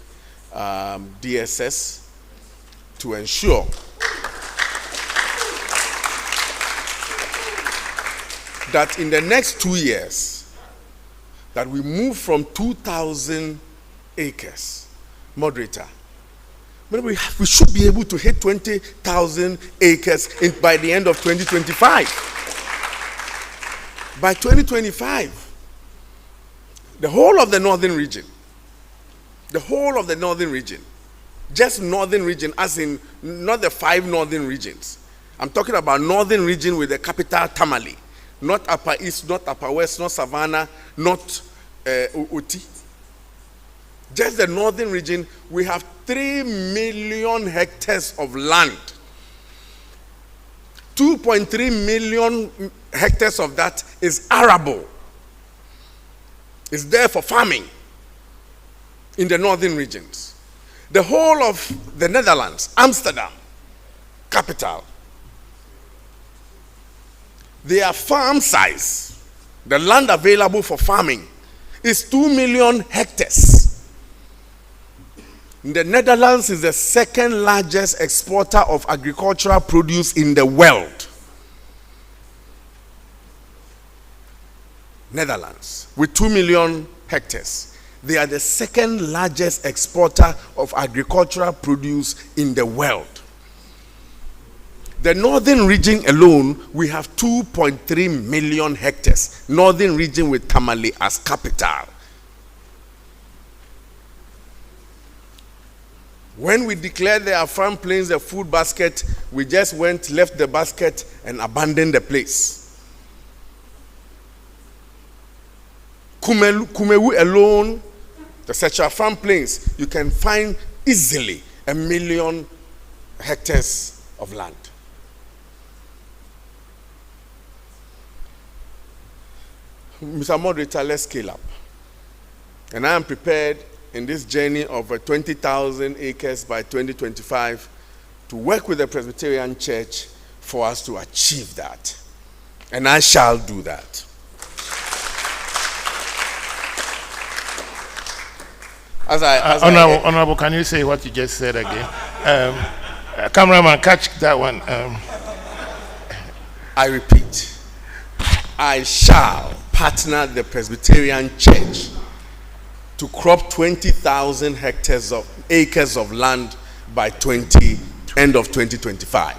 DSS to ensure that in the next 2 years, that we move from 2,000 acres, moderator, but we should be able to hit 20,000 acres by the end of 2025. By 2025, the whole of the northern region, just northern region, as in not the 5 northern regions. I'm talking about northern region with the capital Tamale, not Upper East, not Upper West, not Savannah, not Uti. Just the northern region, we have 3 million hectares of land. 2.3 million hectares of that is arable. It's there for farming in the northern regions. The whole of the Netherlands, Amsterdam, capital, their farm size, the land available for farming, is 2 million hectares. The Netherlands is the second largest exporter of agricultural produce in the world. Netherlands, with 2 million hectares. They are the second largest exporter of agricultural produce in the world. The northern region alone, we have 2.3 million hectares. Northern region with Tamale as capital. When we declared the Afram Plains the food basket, we just left the basket and abandoned the place. Kumewu alone, the Afram Plains, you can find easily 1 million hectares of land. Mr. Moderator, let's scale up. And I am prepared in this journey of 20,000 acres by 2025 to work with the Presbyterian Church for us to achieve that. And I shall do that. Honorable, can you say what you just said again? Cameraman, catch that one. I repeat, I shall partner the Presbyterian Church to crop 20,000 acres of land by end of 2025.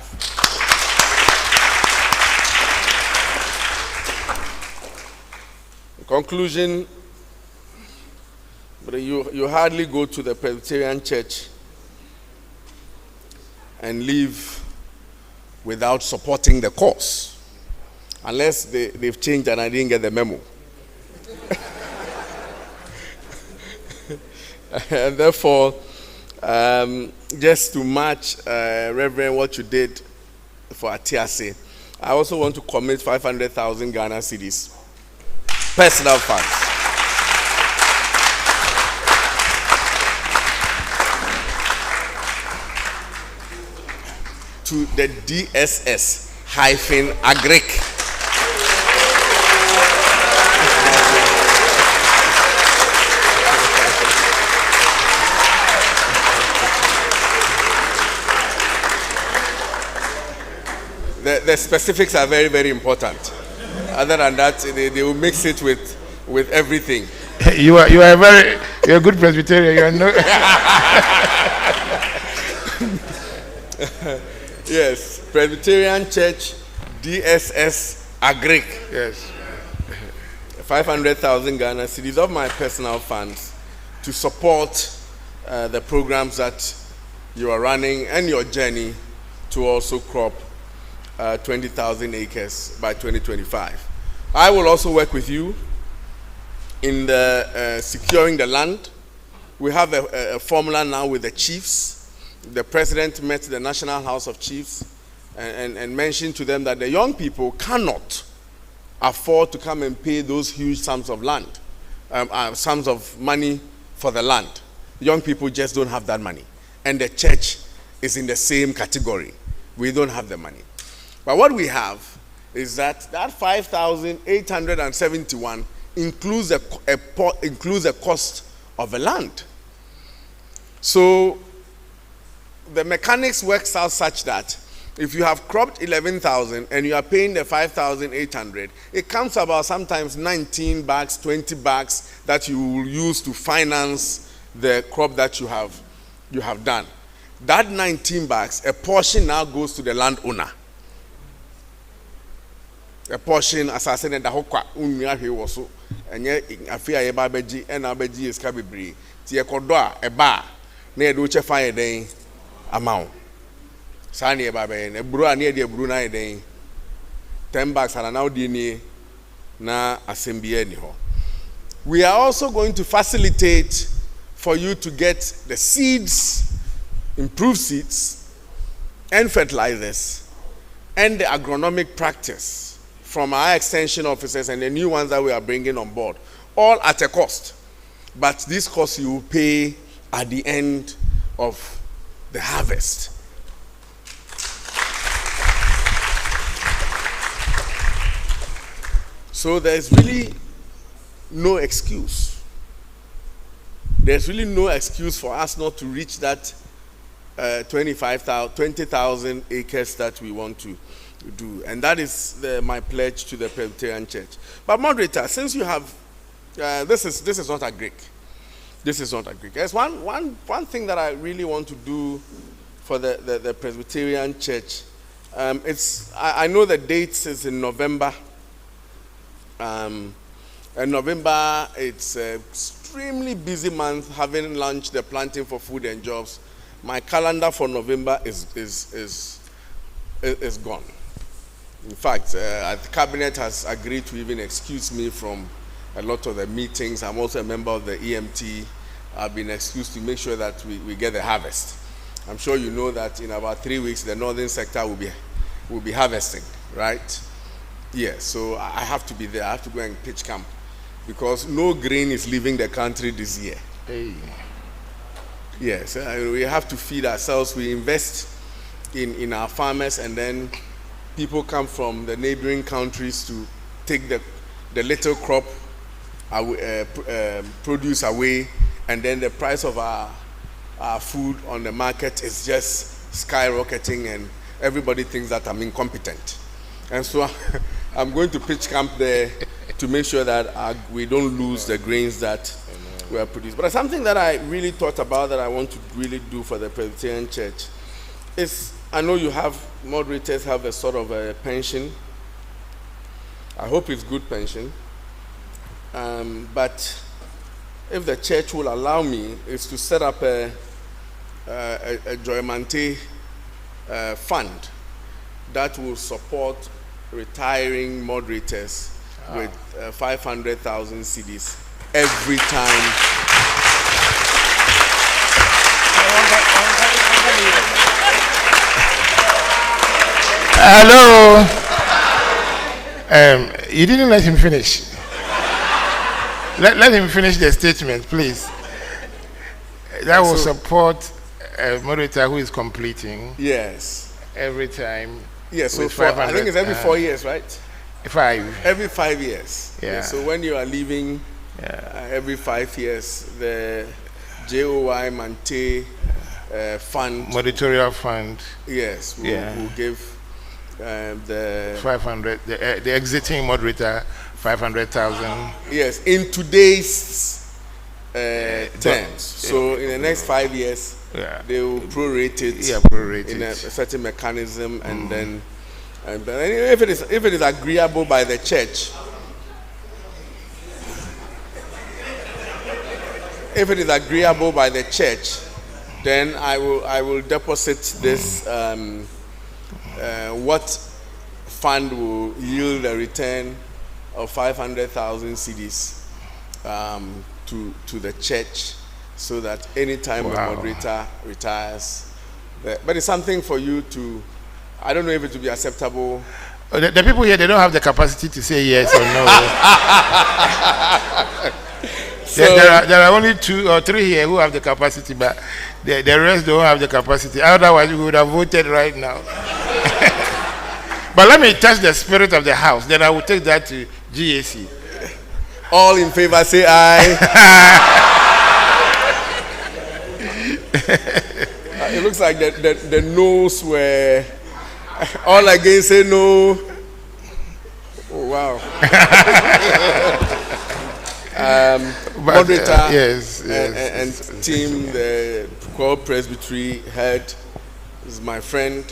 In conclusion, but you hardly go to the Presbyterian Church and leave without supporting the cause, unless they've changed and I didn't get the memo. And therefore, just to match, Reverend, what you did for Atiase, I also want to commit 500,000 Ghana cedis, personal funds. To the DSS-Agric. The specifics are very, very important. Other than that, they will mix it with everything. You're a good Presbyterian. You are no. Yes, Presbyterian Church, DSS Agric. Yes. 500,000 Ghana cedis of my personal funds to support the programs that you are running and your journey to also crop 20,000 acres by 2025. I will also work with you in the securing the land. We have a formula now with the chiefs. The president met the National House of Chiefs and mentioned to them that the young people cannot afford to come and pay those huge sums of land, sums of money for the land. Young people just don't have that money. And the church is in the same category. We don't have the money. But what we have is that 5,871 includes a cost of the land. So the mechanics works out such that if you have cropped 11,000 and you are paying the 5,800, it comes about sometimes 19 bags, 20 bags that you will use to finance the crop that you have done. That 19 bags, a portion now goes to the landowner. A portion, as I said, in the Hokwa, Unyahi was so, and yet a fear babaji and abaji is cabibri. Tia Cordoa, a bar, near Ducha Fire Day amount. Sani Babe, a brewer near the Brunei Day. 10 bags are now dini na assembly. We are also going to facilitate for you to get the seeds, improved seeds, and fertilizers, and the agronomic practice from our extension officers and the new ones that we are bringing on board, all at a cost. But this cost you will pay at the end of the harvest. So there's really no excuse. There's really no excuse for us not to reach that 20,000 acres that we want to do. And that is my pledge to the Presbyterian Church. But moderator, since you have, this is not a Greek. This is not a Greek. There's one thing that I really want to do for the Presbyterian Church I know the dates is in November. And November, it's an extremely busy month, having launched the Planting for Food and Jobs. My calendar for November is gone. In fact, the cabinet has agreed to even excuse me from a lot of the meetings. I'm also a member of the EMT. I've been excused to make sure that we get the harvest. I'm sure you know that in about 3 weeks, the northern sector will be harvesting, right? Yes, so I have to be there. I have to go and pitch camp because no grain is leaving the country this year. Hey. Yes, we have to feed ourselves. We invest in our farmers, and then people come from the neighboring countries to take the little crop produce away, and then the price of our food on the market is just skyrocketing, and everybody thinks that I'm incompetent. And so I'm going to pitch camp there to make sure that we don't lose the grains that we are producing. But something that I really thought about that I want to really do for the Presbyterian Church is, I know you have, moderators have a sort of a pension. I hope it's good pension. But if the church will allow me, is to set up a Joymante fund that will support retiring moderators with 500,000 cedis every time. Hello. You didn't let him finish. Let him finish the statement, please. That will support a moderator who is completing. Yes. Every time. Yes, so I think it's every 4 years, right? 5. Every 5 years. Yeah. So when you are leaving, every 5 years, the JOY Mante fund. Monitorial fund. Yes, will give the 500. The exiting moderator 500,000. Yes, in today's terms. So in the next 5 years, they will prorate it in a certain mechanism, and then if it is agreeable by the church, then I will deposit this. What fund will yield a return of 500,000 cedis to the church, so that anytime the moderator retires, but it's something for you to. I don't know if it will be acceptable. The people here, they don't have the capacity to say yes or no. So there are only 2 or 3 here who have the capacity, but the rest don't have the capacity. Otherwise, we would have voted right now. But let me touch the spirit of the house. Then I will take that to GAC. All in favor, say aye. It looks like the no's were all against, say no. Oh, wow. Moderator and team, the Core Presbytery head is my friend.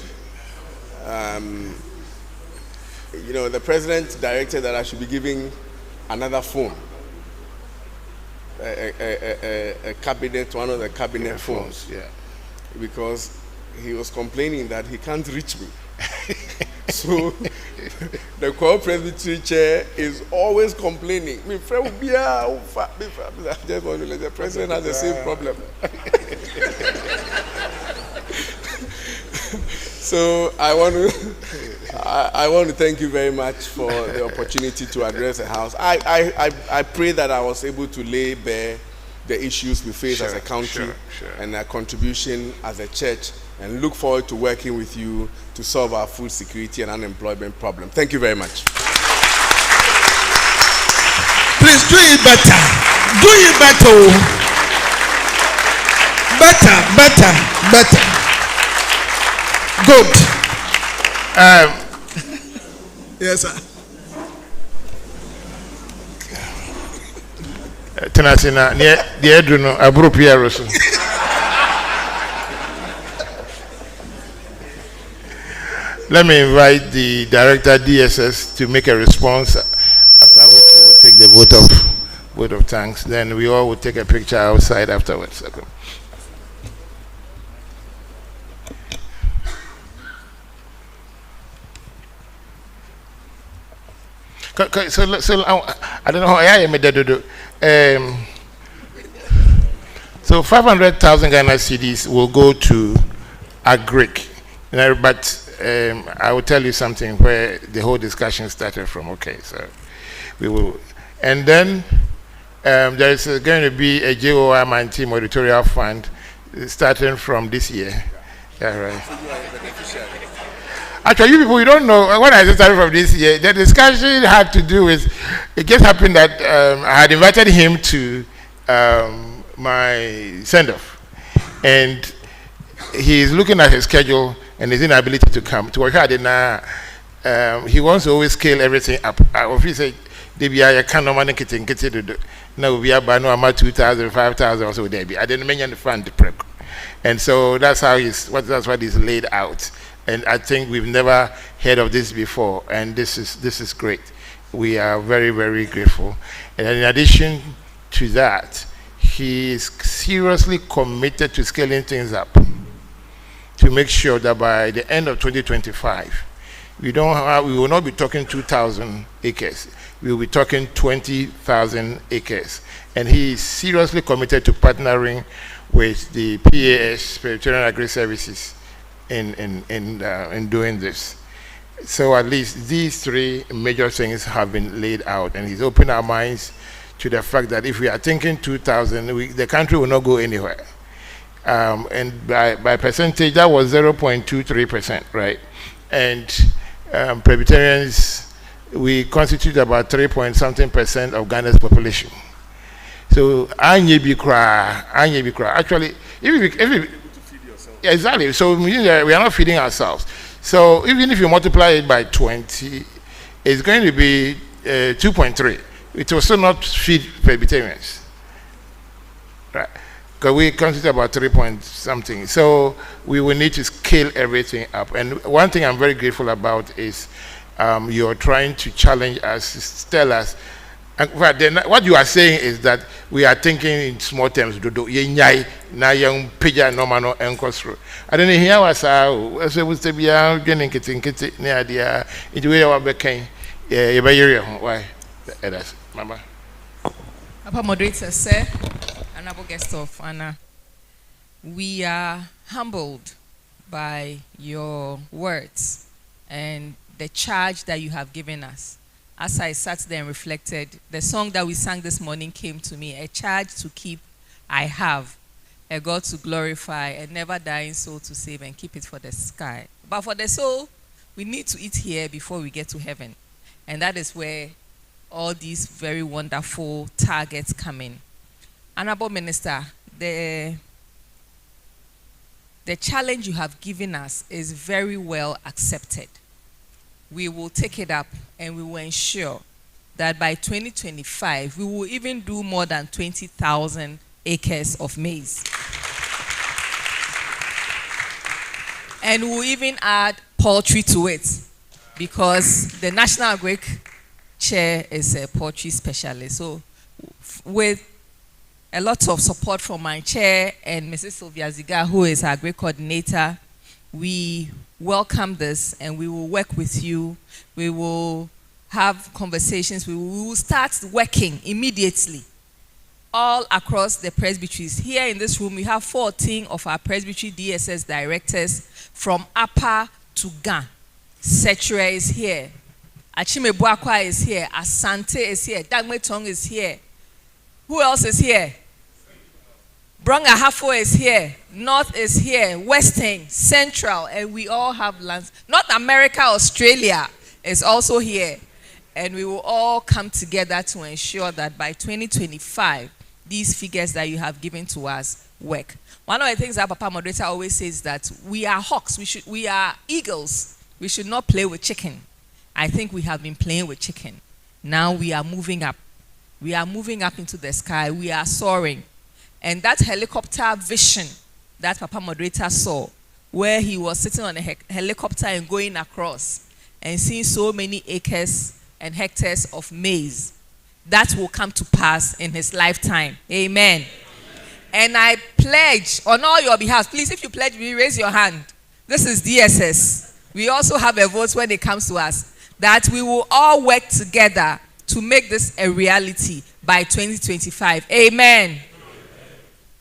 The president directed that I should be giving another phone, a cabinet, one of the cabinet phones, because he was complaining that he can't reach me. So the Core Presbytery chair is always complaining. My friend will be I just want to let the president has the same problem. So I want to thank you very much for the opportunity to address the house. I pray that I was able to lay bare the issues we face as a country and our contribution as a church, and look forward to working with you to solve our food security and unemployment problem. Thank you very much. Please do it better. Do it better. Better. Good. Yes, sir. Tenasina, the Edruno, Abru Pieroso. Let me invite the Director DSS to make a response, after which we will take the vote of thanks. Then we all will take a picture outside afterwards. Okay. So I don't know how I made that. So 500,000 Ghana cedis will go to Agric, but I will tell you something where the whole discussion started from. Okay, so we will, and then there is going to be a JOM and Team Editorial Fund starting from this year. Yeah, right. Actually, you people, you don't know, when I started from this year, the discussion had to do with, it just happened that I had invited him to my send-off. And he's looking at his schedule and his inability to come. To work hard, he wants to always scale everything up. He said, I can't no money now we are by no amount 2,000, 5,000 or so. I didn't mention the fund the prep. And so that's how that's what is laid out. And I think we've never heard of this before, and this is great. We are very, very grateful. And in addition to that, he is seriously committed to scaling things up to make sure that by the end of 2025, we will not be talking 2,000 acres. We will be talking 20,000 acres. And he is seriously committed to partnering with the PAS, Presbyterian Agri Services, in doing this. So at least these three major things have been laid out, and he's opened our minds to the fact that if we are thinking 2,000, the country will not go anywhere. And by percentage, that was 0.23%, right? And Presbyterians, we constitute about 3-point-something% of Ghana's population. So, actually, exactly. So we are not feeding ourselves. So even if you multiply it by 20, it's going to be 2.3. It will still not feed Presbyterians, right? Because we constitute about 3-point-something. So we will need to scale everything up. And one thing I'm very grateful about is you're trying to challenge us, tell us. What you are saying is that we are thinking in small terms. I don't know here was I say we say we are getting kitty near the into where our became why that's mama. Papa moderator, sir, honorable guest of honor, we are humbled by your words and the charge that you have given us. As I sat there and reflected, the song that we sang this morning came to me, a charge to keep, I have, a God to glorify, a never dying soul to save and keep it for the sky. But for the soul, we need to eat here before we get to heaven. And that is where all these very wonderful targets come in. Honorable Minister, the challenge you have given us is very well accepted. We will take it up and we will ensure that by 2025, we will even do more than 20,000 acres of maize. And we'll even add poultry to it because the National Agric Chair is a poultry specialist. So with a lot of support from my chair and Mrs. Sylvia Ziga, who is our Agric Coordinator, we welcome this and we will work with you. We will have conversations. We will start working immediately all across the presbyteries. Here in this room, we have 14 of our presbytery DSS directors from Upper to Gan. Setre is here. Achimebuakwa is here. Asante is here. Dagmetong is here. Who else is here? Bronga Hafo is here. North is here. Western, Central, and we all have lands. North America, Australia is also here. And we will all come together to ensure that by 2025, these figures that you have given to us work. One of the things that Papa Moderator always says that we are hawks. We are eagles. We should not play with chicken. I think we have been playing with chicken. Now we are moving up. We are moving up into the sky. We are soaring. And that helicopter vision that Papa Moderator saw, where he was sitting on a helicopter and going across and seeing so many acres and hectares of maize. That will come to pass in his lifetime. Amen. And I pledge on all your behalf, please, if you pledge me, raise your hand. This is DSS. We also have a vote when it comes to us, that we will all work together to make this a reality by 2025. Amen.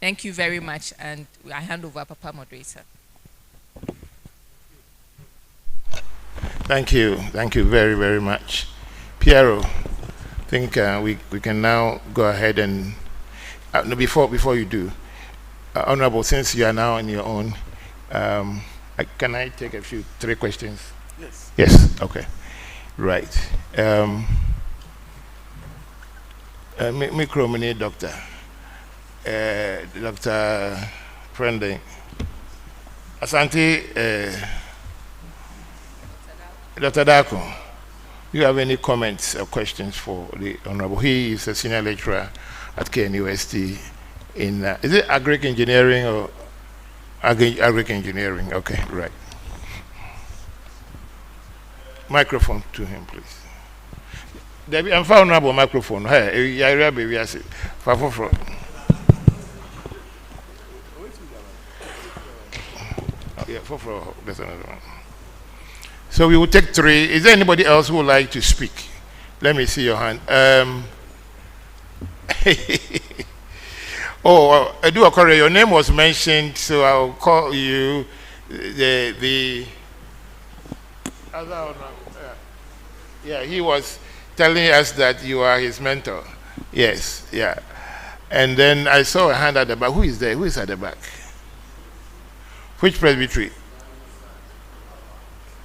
Thank you very much. And I hand over, Papa Moderator. Thank you. Thank you very, very much. Piero, I think we can now go ahead and, no, before you do, Honorable, since you are now on your own, can I take three questions? Yes. Yes, okay. Right. Micro doctor. Dr. Friendly. Asante, Dr. Dako, do you have any comments or questions for the Honorable? He is a senior lecturer at KNUST in, is it agric engineering or agric engineering? Okay, right. Microphone to him, please. Debbie, I'm found Honorable microphone. Hey, yeah, baby, I see. Yeah, there's another one. So we will take three. Is there anybody else who would like to speak? Let me see your hand. Edu Okore, your name was mentioned, so I'll call you the other one. Yeah, he was telling us that you are his mentor. Yes, yeah. And then I saw a hand at the back. Who is there? Who is at the back? Which presbytery?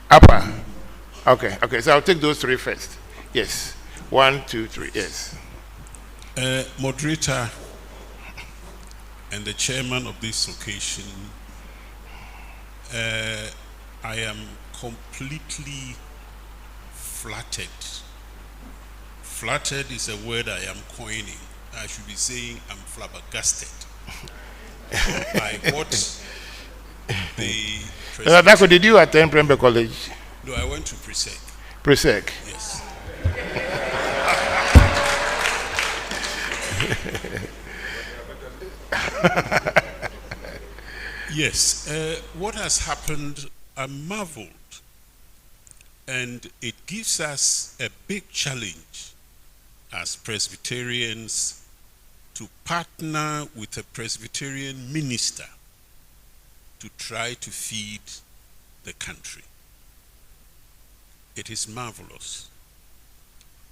Upper. Okay, so I'll take those three first. Yes. 1, 2, 3, yes. Moderator and the chairman of this occasion, I am completely flattered. Flattered is a word I am coining. I should be saying I'm flabbergasted by what the Dako, did you attend Prembe College? No, I went to Presec. Presec? Yes. Yes. What has happened, I marveled. And it gives us a big challenge as Presbyterians to partner with a Presbyterian minister to try to feed the country. It is marvelous.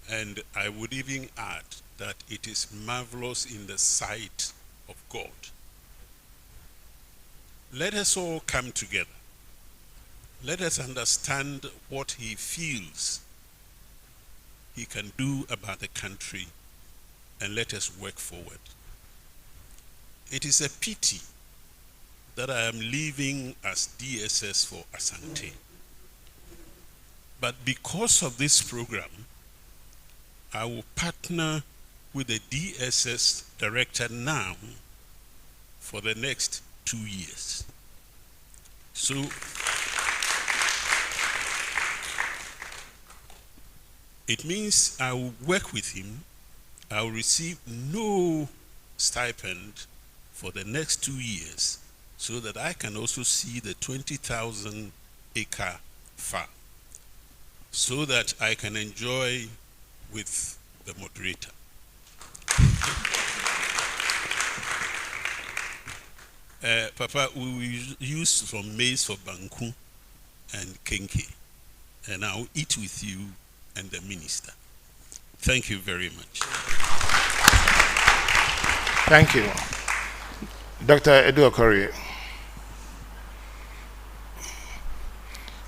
And I would even add that it is marvelous in the sight of God. Let us all come together. Let us understand what he feels he can do about the country, and let us work forward. It is a pity that I am leaving as DSS for Asante. But because of this program, I will partner with the DSS director now for the next 2 years. So it means I will work with him. I will receive no stipend for the next 2 years, so that I can also see the 20,000 acre farm, so that I can enjoy with the moderator. Papa, we will use some maize for Banku and Kenke, and I'll eat with you and the minister. Thank you very much. Thank you. Dr. Edu Okore.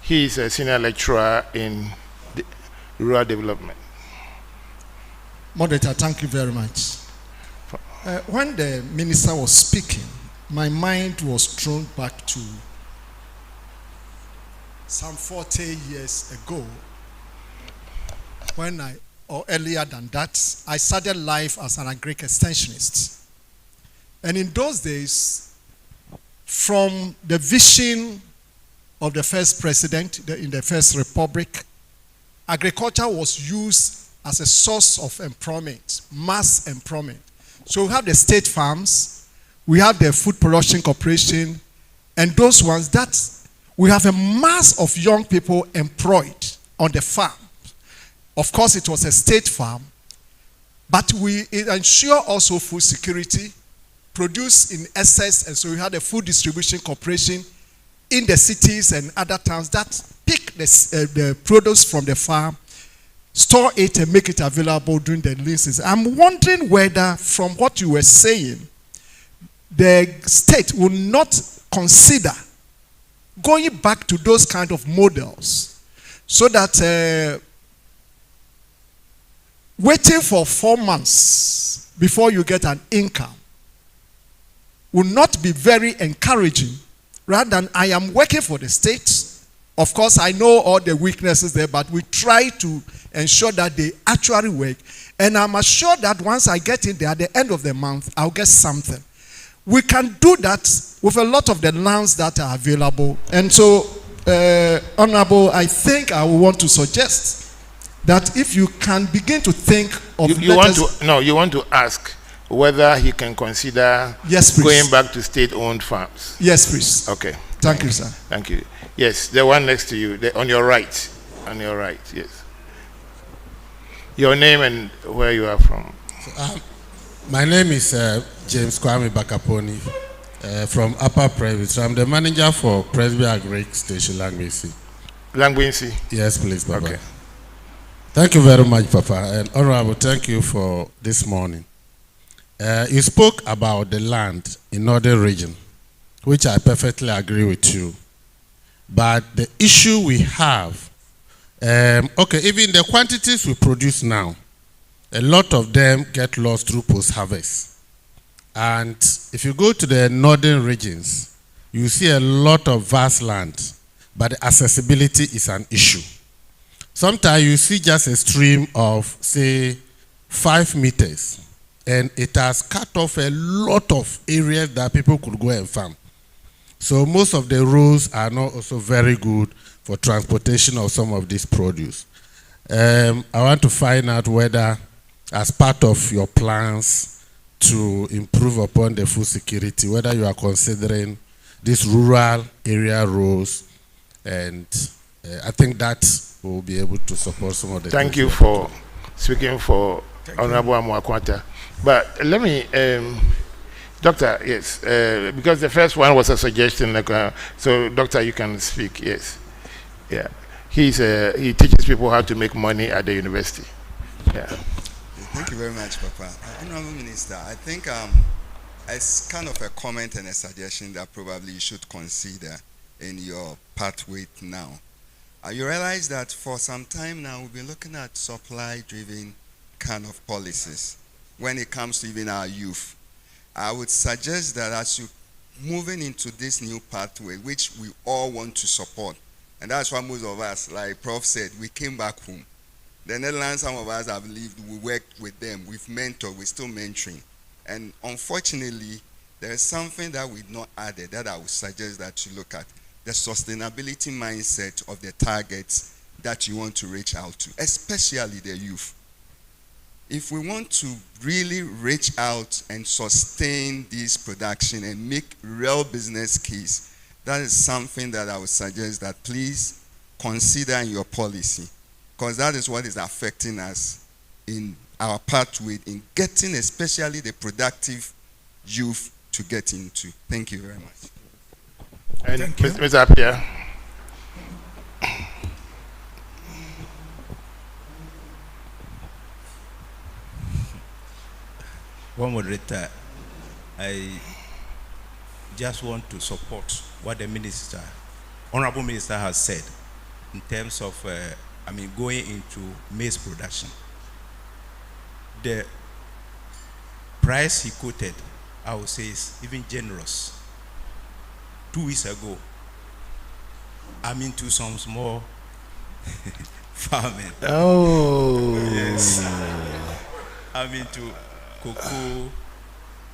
He is a senior lecturer in rural development. Moderator, thank you very much. When the minister was speaking, my mind was thrown back to some 40 years ago, when or earlier than that, I started life as an agric extensionist. And in those days, from the vision of the first president in the first republic, agriculture was used as a source of employment, mass employment. So we have the state farms, we have the food production corporation, and those ones that we have a mass of young people employed on the farm. Of course, it was a state farm, but it ensure also food security, produce in excess, and so we had a food distribution corporation in the cities and other towns that pick the produce from the farm, store it and make it available during the lean season. I'm wondering whether, from what you were saying, the state will not consider going back to those kind of models so that waiting for 4 months before you get an income will not be very encouraging. Rather than I am working for the state. Of course, I know all the weaknesses there, but we try to ensure that they actually work. And I'm assured that once I get in there at the end of the month, I'll get something. We can do that with a lot of the lands that are available. And so, Honorable, I think I want to suggest that if you can begin to think of... You want to ask whether he can consider going back to state-owned farms. Yes, please. Okay. Thank you, sir. Thank you. Yes, the one next to you, on your right. On your right, yes. Your name and where you are from. My name is James Kwame Bakaponi from Upper Presby. I'm the manager for Presby Agri Station, Langwinsi. Langwinsi? Yes, please, Papa. Okay. Thank you very much, Papa. And Honorable, thank you for this morning. You spoke about the land in Northern region, which I perfectly agree with you. But the issue we have, even the quantities we produce now, a lot of them get lost through post-harvest. And if you go to the northern regions, you see a lot of vast land, but the accessibility is an issue. Sometimes you see just a stream of, say, 5 meters, and it has cut off a lot of areas that people could go and farm. So most of the roads are not also very good for transportation of some of this produce. I want to find out whether, as part of your plans to improve upon the food security, whether you are considering these rural area roads, and I think that will be able to support some of the... Thank you for speaking for Honorable Amwakwata. But let me, Doctor, yes, because the first one was a suggestion, so Doctor, you can speak, yes. Yeah, he teaches people how to make money at the university. Yeah. Thank you very much, Papa. Honorable Minister, I think it's kind of a comment and a suggestion that probably you should consider in your pathway now. You realize that for some time now we've been looking at supply-driven kind of policies when it comes to even our youth. I would suggest that as you moving into this new pathway, which we all want to support, and that's why most of us, like Prof said, we came back home. The Netherlands, some of us have lived, we worked with them, we've mentored, we're still mentoring. And unfortunately, there is something that we've not added that I would suggest that you look at. The sustainability mindset of the targets that you want to reach out to, especially the youth. If we want to really reach out and sustain this production and make real business case, that is something that I would suggest that please consider in your policy, because that is what is affecting us in our pathway in getting especially the productive youth to get into. Thank you very much. And Mr. Appiah. One moderator, I just want to support what the minister, honorable minister, has said in terms of, going into maize production. The price he quoted, I would say, is even generous. 2 weeks ago, I'm into some small farming. Oh. Yes. I'm into cocoa,